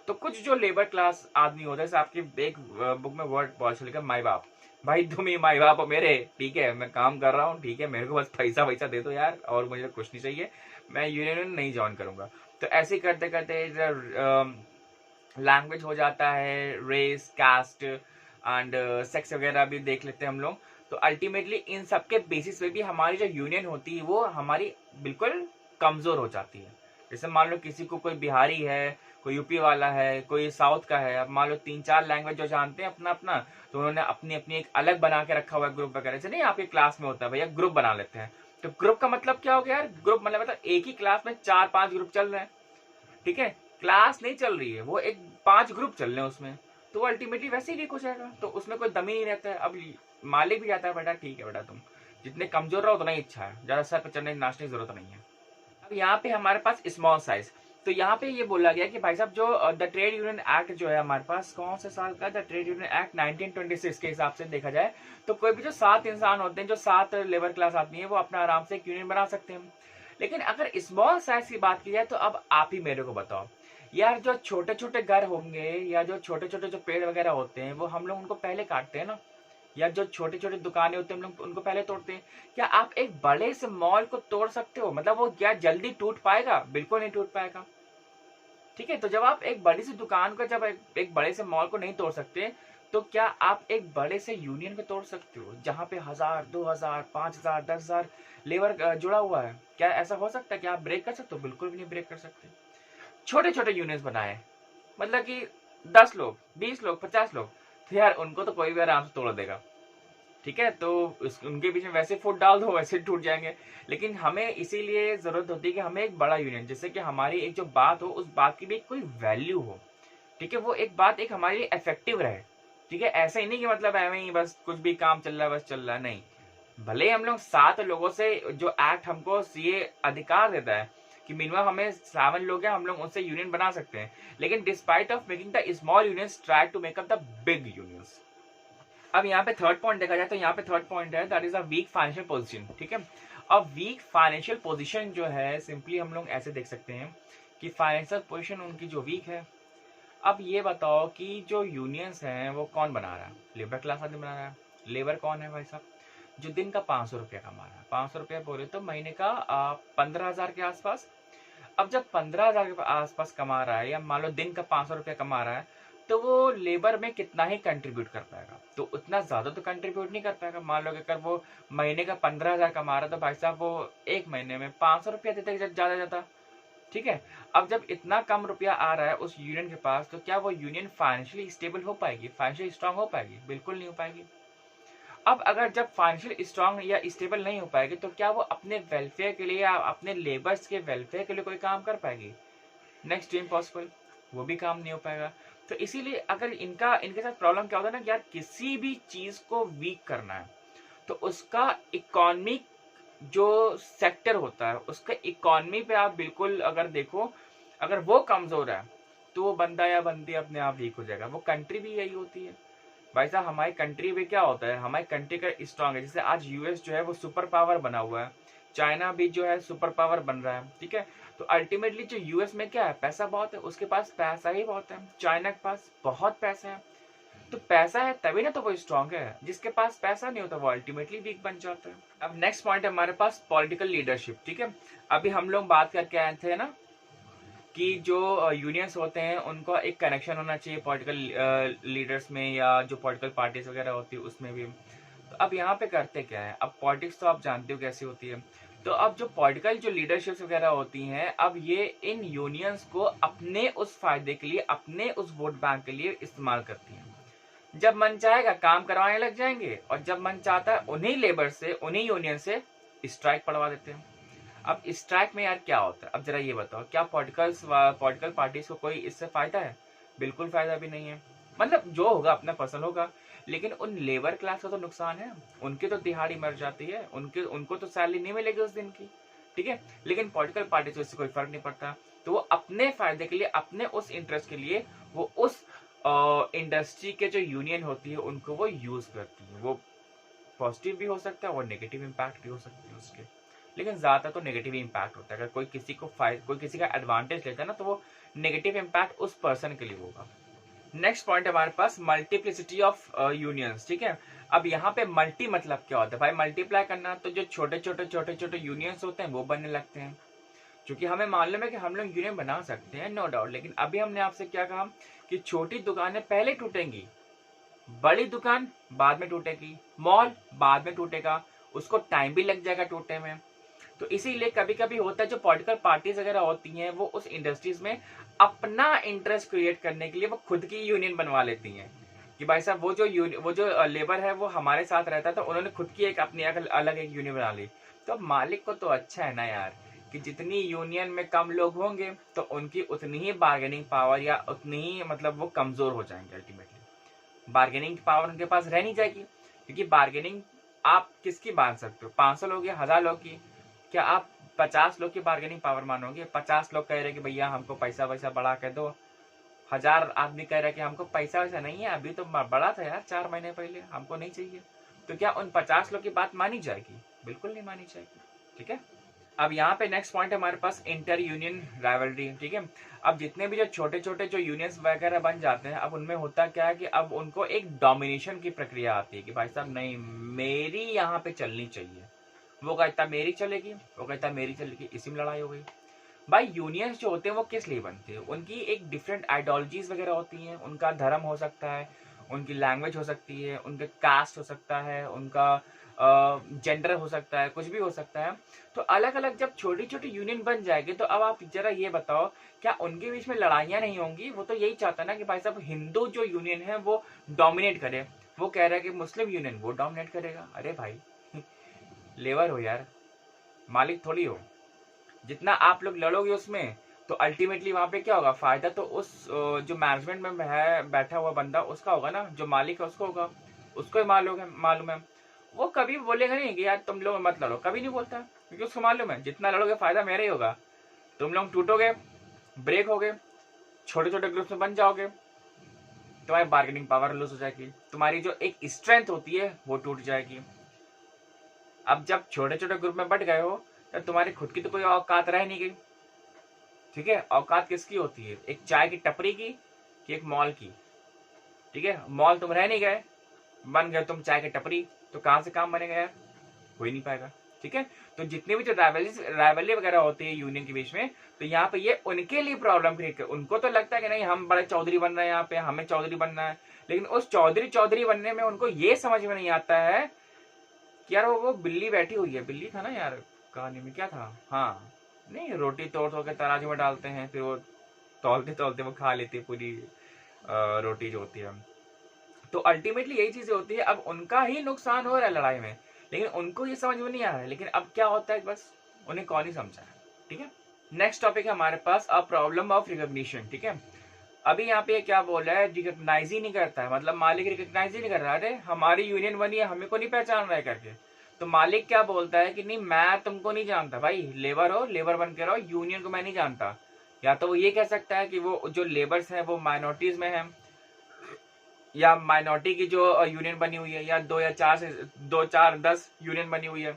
तो कुछ जो लेबर क्लास आदमी होता है, जैसे आपकी एक बुक में वर्ड बहुत लिखा, माई बाप। भाई तुम ही माई बाप हो मेरे, ठीक है, मैं काम कर रहा हूँ, ठीक है, मेरे को बस पैसा वैसा दे दो यार, और मुझे कुछ नहीं चाहिए, मैं यूनियन नहीं ज्वाइन करूंगा। तो ऐसे ही करते करते लैंग्वेज हो जाता है, रेस, कास्ट एंड सेक्स वगैरह भी देख लेते हैं हम लोग। तो अल्टीमेटली इन सब के बेसिस पे भी हमारी जो यूनियन होती है वो हमारी बिल्कुल कमजोर हो जाती है। जैसे मान लो किसी को, कोई बिहारी है, कोई यूपी वाला है, कोई साउथ का है, अब मान लो 3-4 लैंग्वेज जो जानते हैं अपना अपना, तो उन्होंने अपनी अपनी एक अलग बना के रखा हुआ है ग्रुप वगैरह। जैसे नहीं आपके क्लास में होता है भैया ग्रुप बना लेते हैं, तो ग्रुप का मतलब क्या हो गया यार, ग्रुप मतलब एक ही क्लास में 4-5 ग्रुप चल रहे हैं, ठीक है, क्लास नहीं चल रही है, वो एक 5 ग्रुप चल रहे हैं उसमें, तो अल्टीमेटली वैसे ही लीक हो जाएगा, तो उसमें कोई दम ही नहीं रहता है। अब मालिक भी जाता है, बेटा ठीक है बेटा, तुम जितने कमजोर रहो उतना ही अच्छा है, ज्यादा सर पर चढ़ने नाचने की जरूरत नहीं है। अब यहाँ पे हमारे पास स्मॉल साइज, तो यहाँ पे ये बोला गया कि भाई साहब जो द ट्रेड यूनियन एक्ट जो है हमारे पास कौन से साल का, द ट्रेड यूनियन एक्ट 1926 के हिसाब से देखा जाए तो कोई भी जो 7 इंसान होते हैं, जो 7 लेबर क्लास आती है, वो अपना आराम से एक यूनियन बना सकते हैं। लेकिन अगर स्मॉल साइज की बात की जाए तो अब आप ही मेरे को बताओ यार, जो छोटे छोटे घर होंगे या जो छोटे छोटे जो पेड़ वगैरह होते हैं, वो हम लोग उनको पहले काटते हैं ना, या जो छोटे छोटे दुकानें होती हैं हम लोग उनको पहले तोड़ते हैं। क्या आप एक बड़े से मॉल को तोड़ सकते हो? मतलब वो क्या जल्दी टूट पाएगा? बिल्कुल नहीं टूट पाएगा, ठीक है। तो जब आप एक बड़ी सी दुकान को, जब एक बड़े से मॉल को नहीं तोड़ सकते, तो क्या आप एक बड़े से यूनियन को तोड़ सकते हो जहां पे 1000, 2000, 5000, 10,000 लेबर जुड़ा हुआ है? क्या ऐसा हो सकता है कि आप ब्रेक कर सकते हो? बिल्कुल भी नहीं ब्रेक कर सकते। छोटे छोटे यूनियंस बनाए, मतलब कि 10 लोग, 20 लोग, 50 लोग, तो यार उनको तो कोई भी आराम से तोड़ देगा, ठीक है। तो उनके बीच में वैसे फुट डाल दो वैसे टूट जाएंगे। लेकिन हमें इसीलिए जरूरत होती है कि हमें एक बड़ा यूनियन, जिससे कि हमारी एक जो बात हो उस बात की भी कोई वैल्यू हो, ठीक है, वो एक बात एक हमारे लिए इफेक्टिव रहे, ठीक है। ऐसा ही नहीं कि मतलब ऐਵੇਂ ही बस कुछ भी काम चल रहा है बस चल रहा है, नहीं। भले ही हम लोग 7 लोगों से, जो एक्ट हमको ये अधिकार देता है कि मिनिमम हमें 7 लोग हैं, हम लोग उनसे यूनियन बना सकते हैं, लेकिन despite of making the small unions try to make up the big unions. अब यहाँ पे थर्ड पॉइंट देखा जाए तो यहाँ पे थर्ड पॉइंट है that is a weak financial position, ठीक है। अब वीक फाइनेंशियल पोजीशन जो है, सिंपली हम लोग ऐसे देख सकते हैं कि फाइनेंशियल पोजीशन उनकी जो वीक है। अब ये बताओ कि जो यूनियंस हैं वो कौन बना रहा है? लेबर क्लास आदमी बना रहा है। लेबर कौन है भाई साहब? जो दिन का 500 रुपया कमा रहा है। 500 रुपया बोले तो महीने का 15,000 के आसपास। अब जब 15,000 के आसपास कमा रहा है, या मान लो दिन का 500 रुपया कमा रहा है, तो वो लेबर में कितना ही कंट्रीब्यूट कर पाएगा? तो उतना ज्यादा तो कंट्रीब्यूट नहीं कर पाएगा। मान लो कि अगर वो महीने का 15,000 कमा रहा है, तो भाई साहब वो एक महीने में 500 रुपया देते ज्यादा ज्यादा, ठीक है। अब जब इतना कम रुपया आ रहा है उस यूनियन के पास, तो क्या वो यूनियन फाइनेंशियली स्टेबल हो पाएगी, फाइनेंशियली स्ट्रांग हो पाएगी? बिल्कुल नहीं हो पाएगी। अब अगर जब फाइनेंशियल स्ट्रांग या स्टेबल नहीं हो पाएगी, तो क्या वो अपने वेलफेयर के लिए या अपने लेबर्स के वेलफेयर के लिए कोई काम कर पाएगी? नेक्स्ट इम्पॉसिबल, वो भी काम नहीं हो पाएगा। तो इसीलिए अगर इनके साथ प्रॉब्लम क्या होता है ना कि यार किसी भी चीज को वीक करना है, तो उसका इकोनॉमिक जो सेक्टर होता है, उसका इकोनॉमी पे आप बिल्कुल अगर देखो, अगर वो कमजोर है तो वो बंदा या बंदी अपने आप वीक हो जाएगा। वो कंट्री भी यही होती है भाई साहब। हमारी कंट्री में क्या होता है, हमारी कंट्री का स्ट्रांग है, जैसे आज यूएस जो है वो सुपर पावर बना हुआ है, चाइना भी जो है सुपर पावर बन रहा है, ठीक है। तो अल्टीमेटली जो यूएस में क्या है, पैसा बहुत है, उसके पास पैसा ही बहुत है। चाइना के पास बहुत पैसा है, तो पैसा है तभी ना तो वो स्ट्रांग है, जिसके पास पैसा नहीं होता वो अल्टीमेटली वीक बन जाता है। अब नेक्स्ट पॉइंट है हमारे पास पॉलिटिकल लीडरशिप। ठीक है, अभी हम लोग बात करके आए थे ना कि जो यूनियंस होते हैं उनका एक कनेक्शन होना चाहिए पॉलिटिकल लीडर्स में या जो पॉलिटिकल पार्टीज वगैरह होती है उसमें भी। तो अब यहाँ पे करते क्या है, अब पॉलिटिक्स तो आप जानते हो कैसी होती है। तो अब जो पॉलिटिकल जो लीडरशिप्स वगैरह होती हैं, अब ये इन यूनियंस को अपने उस फायदे के लिए, अपने उस वोट बैंक के लिए इस्तेमाल करती हैं। जब मन चाहेगा काम करवाने लग जाएंगे, और जब मन चाहता है उन्हीं लेबर से, उन्हीं यूनियन से स्ट्राइक पड़वा देते हैं। अब स्ट्राइक में यार क्या होता है, अब जरा ये बताओ, क्या पॉलिटिकल पार्टीज को कोई इससे फायदा है? बिल्कुल फायदा भी नहीं है। मतलब जो होगा अपना पसंद होगा, लेकिन उन लेबर क्लास का तो नुकसान है, उनकी तो दिहाड़ी मर जाती है, उनको तो सैलरी नहीं मिलेगी उस दिन की। ठीक है, लेकिन पॉलिटिकल पार्टी को इससे कोई फर्क नहीं पड़ता, तो वो अपने फायदे के लिए, अपने उस इंटरेस्ट के लिए वो उस इंडस्ट्री के जो यूनियन होती है उनको वो यूज करती है। वो पॉजिटिव भी हो सकता है और नेगेटिव इम्पैक्ट भी हो सकते हैं उसके, लेकिन ज्यादातर तो नेगेटिव इम्पैक्ट होता है। अगर कोई किसी का एडवांटेज लेता है ना, तो वो नेगेटिव इम्पैक्ट उस पर्सन के लिए होगा। नेक्स्ट पॉइंट है हमारे पास मल्टीप्लिसिटी ऑफ यूनियंस। ठीक है, अब यहाँ पे मल्टी मतलब क्या होता है भाई? मल्टीप्लाई करना, तो जो छोटे छोटे यूनियंस होते हैं वो बनने लगते हैं। क्योंकि हमें मालूम है कि हम लोग यूनियन बना सकते हैं, नो डाउट, लेकिन अभी हमने आपसे क्या कहा कि छोटी दुकानें पहले टूटेंगी, बड़ी दुकान बाद में टूटेगी, मॉल बाद में टूटेगा, उसको टाइम भी लग जाएगा टूटने में। तो इसीलिए कभी कभी होता है जो पॉलिटिकल पार्टीज वगैरह होती हैं वो उस इंडस्ट्रीज में अपना इंटरेस्ट क्रिएट करने के लिए वो खुद की यूनियन बनवा लेती हैं कि भाई साहब वो जो लेबर है वो हमारे साथ रहता है, तो उन्होंने खुद की एक अपनी अलग एक यूनियन बना ली। तो अब मालिक को तो अच्छा है ना यार कि जितनी यूनियन में कम लोग होंगे तो उनकी उतनी ही बार्गेनिंग पावर या उतनी ही मतलब वो कमजोर हो जाएंगे। अल्टीमेटली बार्गेनिंग पावर उनके पास रह नहीं जाएगी, क्योंकि बार्गेनिंग आप किसकी बांध सकते हो? 500 लोग या 1000 लोग की? क्या आप 50 लोग की बार्गेनिंग पावर मानोगे? 50 लोग कह रहे कि भैया हमको पैसा वैसा बढ़ा के दो, 1000 आदमी कह रहे कि हमको पैसा वैसा नहीं है, अभी तो बढ़ा था यार 4 महीने पहले, हमको नहीं चाहिए। तो क्या उन 50 लोग की बात मानी जाएगी? बिल्कुल नहीं मानी जाएगी। ठीक है, अब यहाँ पे नेक्स्ट पॉइंट है हमारे पास इंटर यूनियन राइवलरी। ठीक है, अब जितने भी जो छोटे छोटे जो यूनियंस वगैरह बन जाते हैं, अब उनमें होता क्या है कि अब उनको एक डोमिनेशन की प्रक्रिया आती है कि भाई साहब नहीं, मेरी यहाँ पे चलनी चाहिए। वो कहता मेरी चलेगी, वो कहता मेरी चलेगी, इसी में लड़ाई हो गई। भाई यूनियंस जो होते हैं वो किस लिए बनते हैं? उनकी एक डिफरेंट आइडियोलॉजीज वगैरह होती हैं, उनका धर्म हो सकता है, उनकी लैंग्वेज हो सकती है, उनके कास्ट हो सकता है, उनका जेंडर हो सकता है, कुछ भी हो सकता है। तो अलग अलग जब छोटी छोटी यूनियन बन जाएगी, तो अब आप जरा ये बताओ, क्या उनके बीच में लड़ाइयाँ नहीं होंगी? वो तो यही चाहता ना कि भाई साहब हिंदू जो यूनियन है वो डोमिनेट करे। वो कह रहा है कि मुस्लिम यूनियन वो डोमिनेट करेगा। अरे भाई लेबर हो यार, मालिक थोड़ी हो। जितना आप लोग लड़ोगे उसमें, तो अल्टीमेटली वहां पे क्या होगा? फायदा तो उस जो मैनेजमेंट में है बैठा हुआ बंदा उसका होगा ना, जो मालिक है उसको होगा, उसको ही मालूम है। वो कभी बोलेगा नहीं कि यार तुम लोग मत लड़ो, कभी नहीं बोलता, क्योंकि उसको मालूम है जितना लड़ोगे फायदा मेरा ही होगा। तुम लोग टूटोगे, ब्रेक होगे, छोटे छोटे ग्रुप्स में बन जाओगे, तुम्हारी बार्गेनिंग पावर लूज हो जाएगी, तुम्हारी जो एक स्ट्रेंथ होती है वो टूट जाएगी। अब जब छोटे छोटे ग्रुप में बट गए हो, तो तुम्हारी खुद की तो कोई औकात रह नहीं गई। ठीक है, औकात किसकी होती है? एक चाय की टपरी की कि एक मॉल की? ठीक है, मॉल तुम रह नहीं गए, बन गए तुम चाय की टपरी, तो कहां से काम बनेगा यार? हो ही नहीं पाएगा। ठीक है, तो जितनी भी जो राइवलरी वगैरह होती है यूनियन के बीच में, तो यहाँ पे ये उनके लिए प्रॉब्लम क्रिएट कर, उनको तो लगता है कि नहीं हम बड़े चौधरी बन रहे हैं, यहाँ पे हमें चौधरी बनना है, लेकिन उस चौधरी बनने में उनको ये समझ में नहीं आता है कि यार वो बिल्ली बैठी हुई है। बिल्ली था ना यार कहानी में, क्या था? हाँ, नहीं, रोटी तोड़ तोड़ के तराजू में डालते हैं, फिर वो तौलते तौलते वो खा लेती है पूरी रोटी जो होती है। तो अल्टीमेटली यही चीजें होती है। अब उनका ही नुकसान हो रहा है लड़ाई में, लेकिन उनको ये समझ में नहीं आ रहा है। लेकिन अब क्या होता है, बस उन्हें कौन ही समझा है। ठीक है, नेक्स्ट टॉपिक है हमारे पास अ प्रॉब्लम ऑफ रिकॉग्निशन। ठीक है, अभी यहाँ पे क्या बोल रहा है? रिकॉग्नाइज ही नहीं करता है, मतलब मालिक रिकॉग्नाइज ही नहीं कर रहा है। अरे हमारी यूनियन बनी है, हमें को नहीं पहचान रहा है करके। तो मालिक क्या बोलता है कि नहीं मैं तुमको नहीं जानता, भाई लेबर हो, लेबर बन के रहो, यूनियन को मैं नहीं जानता। या तो वो ये कह सकता है कि वो जो लेबर्स हैं वो माइनॉरिटीज में हैं, या माइनॉरिटी की जो यूनियन बनी हुई है, या 2 या 4 से 2 4 10 यूनियन बनी हुई है,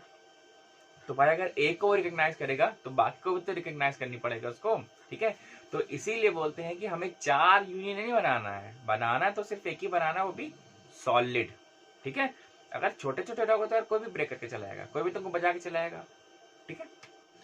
तो भाई अगर एक को रिकॉग्नाइज करेगा तो बाकी को भी तो रिकॉग्नाइज करनी पड़ेगा उसको, ठीक है। तो इसीलिए बोलते हैं कि हमें 4 यूनियन नहीं बनाना है तो सिर्फ एक ही बनाना है, वो भी सॉलिड, ठीक है। अगर छोटे छोटे लोग होते हैं कोई भी ब्रेक करके चलाएगा, कोई भी तुमको बजा के चलाएगा, ठीक है।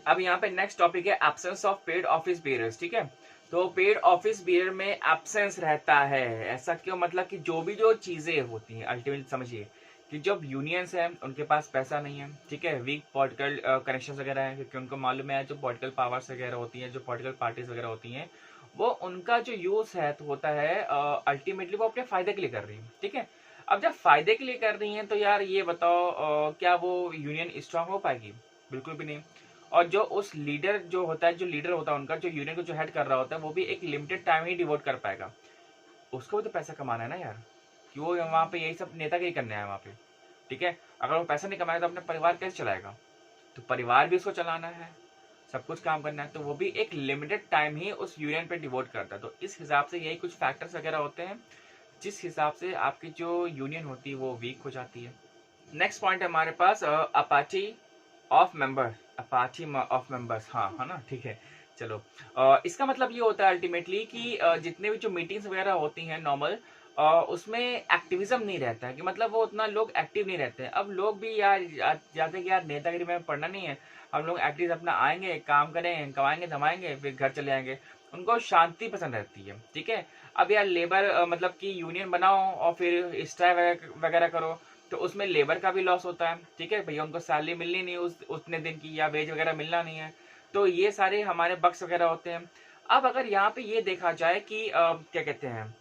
अब यहाँ पे नेक्स्ट टॉपिक है absence of paid office bearers, ठीक है। तो पेड ऑफिस बेयर में एब्सेंस रहता है, ऐसा क्यों, मतलब कि जो चीजें होती हैं अल्टीमेटली समझिए कि जब यूनियंस हैं उनके पास पैसा नहीं है, ठीक है, वीक पॉलिटिकल कनेक्शन वगैरह है, क्योंकि उनको मालूम है जो पॉलिटिकल पावर्स वगैरह होती हैं, जो पॉलिटिकल पार्टीज वगैरह होती हैं, वो उनका जो यूज है तो होता है अल्टीमेटली वो अपने फायदे के लिए कर रही है, ठीक है। अब जब फायदे के लिए कर रही हैं तो यार ये बताओ क्या वो यूनियन स्ट्रांग हो पाएगी? बिल्कुल भी नहीं। और जो उस लीडर जो होता है, जो लीडर होता है उनका, जो यूनियन को जो हेड कर रहा होता है, वो भी एक लिमिटेड टाइम ही डिवोट कर पाएगा। उसको भी तो पैसा कमाना है ना यार, कि वो वहाँ पे यही सब नेता के ही करने आया वहाँ पे, ठीक है। अगर वो पैसा नहीं कमाएगा तो अपना परिवार कैसे चलाएगा? तो परिवार भी उसको चलाना है, सब कुछ काम करना है, तो वो भी एक लिमिटेड टाइम ही उस यूनियन पे डिवोट करता है। तो इस हिसाब से यही कुछ फैक्टर्स वगैरह होते हैं जिस हिसाब से आपकी जो यूनियन होती है वो वीक हो जाती है। नेक्स्ट पॉइंट है हमारे पास apathy of member, apathy of members, हाँ है ना, ठीक है। चलो इसका मतलब ये होता है अल्टीमेटली कि जितने भी जो मीटिंग्स वगैरह होती हैं नॉर्मल, उसमें एक्टिविज्म नहीं रहता है, कि मतलब वो उतना लोग एक्टिव नहीं रहते हैं। अब लोग भी यार जाते हैं कि यार नेतागिरी में पढ़ना नहीं है, हम लोग एक्टिव अपना आएंगे, काम करेंगे, कमाएंगे धमाएंगे, फिर घर चले आएंगे। उनको शांति पसंद रहती है, ठीक है। अब यार लेबर मतलब कि यूनियन बनाओ और फिर स्ट्राइक वगैरह करो, तो उसमें लेबर का भी लॉस होता है, ठीक है। भैया उनको सैलरी मिलनी नहीं उतने दिन की, या वेज वगैरह मिलना नहीं है, तो ये सारे हमारे बक्स वगैरह होते हैं। अब अगर यहाँ पे ये देखा जाए कि क्या कहते हैं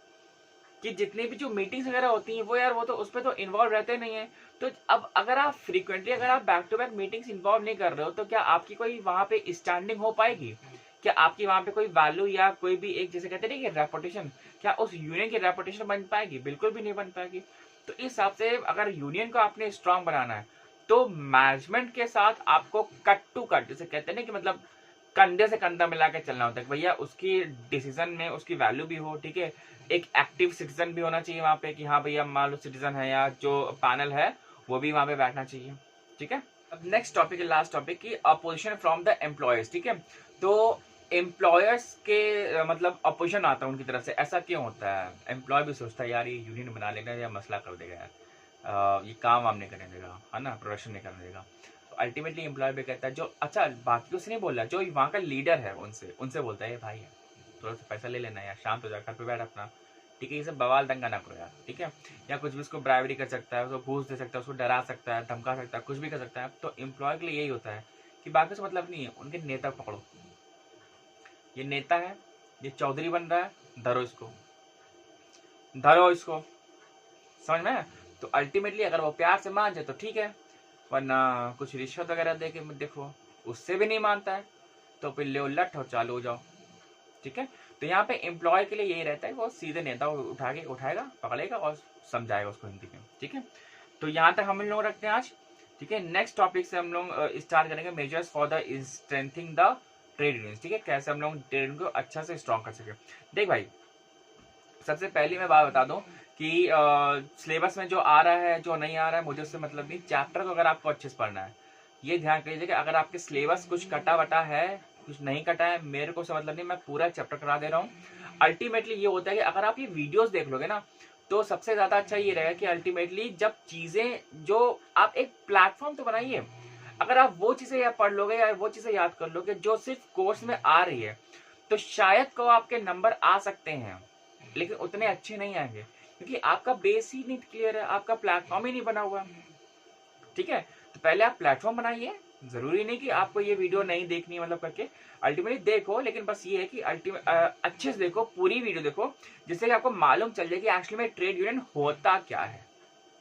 कि जितनी भी जो मीटिंग्स वगैरह होती हैं वो यार वो तो उस पर तो इन्वॉल्व रहते नहीं है। तो अब अगर आप फ्रीक्वेंटली अगर आप back to back meetings involve नहीं कर रहे हो तो क्या आपकी कोई वहां पे स्टैंडिंग हो पाएगी? क्या आपकी वहां पे कोई वैल्यू या कोई भी एक जैसे कहते हैं कि रेपुटेशन, क्या उस यूनियन की रेपुटेशन बन पाएगी? बिल्कुल भी नहीं बन पाएगी। तो इस हिसाब से अगर यूनियन को आपने स्ट्रांग बनाना है तो मैनेजमेंट के साथ आपको कट टू कट, जैसे कहते हैं ना कि मतलब कंधे से कंधा मिला के चलना होता है, भैया उसकी डिसीजन में उसकी वैल्यू भी हो, ठीक है। एक एक्टिव सिटीजन भी होना चाहिए वहां पे कि हाँ भैया मान लो सिटीजन है या जो पैनल है वो भी वहां पे बैठना चाहिए, ठीक है। अब नेक्स्ट टॉपिक है, लास्ट टॉपिक की अपोजिशन फ्रॉम द एम्प्लॉयर्स, ठीक है। तो एम्प्लॉयर्स के मतलब अपोजिशन आता है उनकी तरफ से, ऐसा क्यों होता है? एम्प्लॉय भी सोचता है यार ये यूनियन बना लेगा या मसला कर देगा यार, ये काम वाम नहीं करने देगा, है ना, प्रोडक्शन नहीं करने देगा। तो अल्टीमेटली एम्प्लॉय भी कहता है जो, अच्छा बाकी उससे नहीं बोल रहा, जो वहाँ का लीडर है उनसे बोलता है भाई थोड़ा सा पैसा ले लेना यार, शांत हो जा, घर पे बैठ अपना, ठीक है, ये सब बवाल दंगा ना करो यार, ठीक है। या कुछ भी उसको ब्राइवरी कर सकता है, उसको घूस दे सकता है, उसको डरा सकता है, धमका सकता है, कुछ भी कर सकता है। तो एम्प्लॉय के लिए यही होता है कि बाकी से मतलब नहीं है, उनके नेता पकड़ो, ये नेता है, ये चौधरी बन रहा है, धरो इसको, समझ में? तो अल्टीमेटली अगर वो प्यार से मान जाए तो ठीक है, वरना कुछ रिश्वत वगैरह दे के देखो, उससे भी नहीं मानता है तो फिर ले उलट और चालू हो जाओ, ठीक है। तो यहाँ पे एम्प्लॉय के लिए यही रहता है, वो सीधे नेता उठाएगा, पकड़ेगा और समझाएगा उसको हिंदी में, ठीक है। तो यहाँ तक हम लोग रखते हैं आज, ठीक है। नेक्स्ट टॉपिक से हम लोग स्टार्ट करेंगे measures for the strengthening the trade unions, ठीक है, कैसे हम लोग ट्रेड यूनियन को अच्छा से स्ट्रॉन्ग कर सके। देख भाई, सबसे पहले मैं बात बता दूं कि सिलेबस में जो आ रहा है जो नहीं आ रहा है मुझे उससे मतलब नहीं, चैप्टर को अगर आपको अच्छे से पढ़ना है, ये ध्यान कीजिए कि अगर आपके सिलेबस कुछ कटा वटा है, कुछ नहीं कटा है, मेरे को से मतलब नहीं, मैं पूरा चैप्टर करा दे रहा हूँ। अल्टीमेटली ये होता है कि अगर आप ये वीडियोस देख लोगे ना तो सबसे ज्यादा अच्छा ये रहेगा कि अल्टीमेटली जब चीजें जो आप एक प्लेटफॉर्म तो बनाइए, अगर आप वो चीजें या पढ़ लोगे या वो चीजें याद कर लोगे जो सिर्फ कोर्स में आ रही है, तो शायद को आपके नंबर आ सकते हैं लेकिन उतने अच्छे नहीं आएंगे, क्योंकि आपका बेस ही नहीं क्लियर है, आपका प्लेटफॉर्म ही नहीं बना हुआ, ठीक है। तो पहले आप प्लेटफॉर्म बनाइए, जरूरी नहीं कि आपको ये वीडियो नहीं देखनी है मतलब करके, अल्टीमेटली देखो, लेकिन बस ये है कि अच्छे से देखो, पूरी वीडियो देखो, जिससे कि आपको मालूम चल जाए कि एक्चुअली में ट्रेड यूनियन होता क्या है,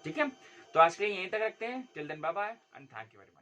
ठीक है। तो आज के लिए यहीं तक रखते हैं, till then bye bye and thank you very much.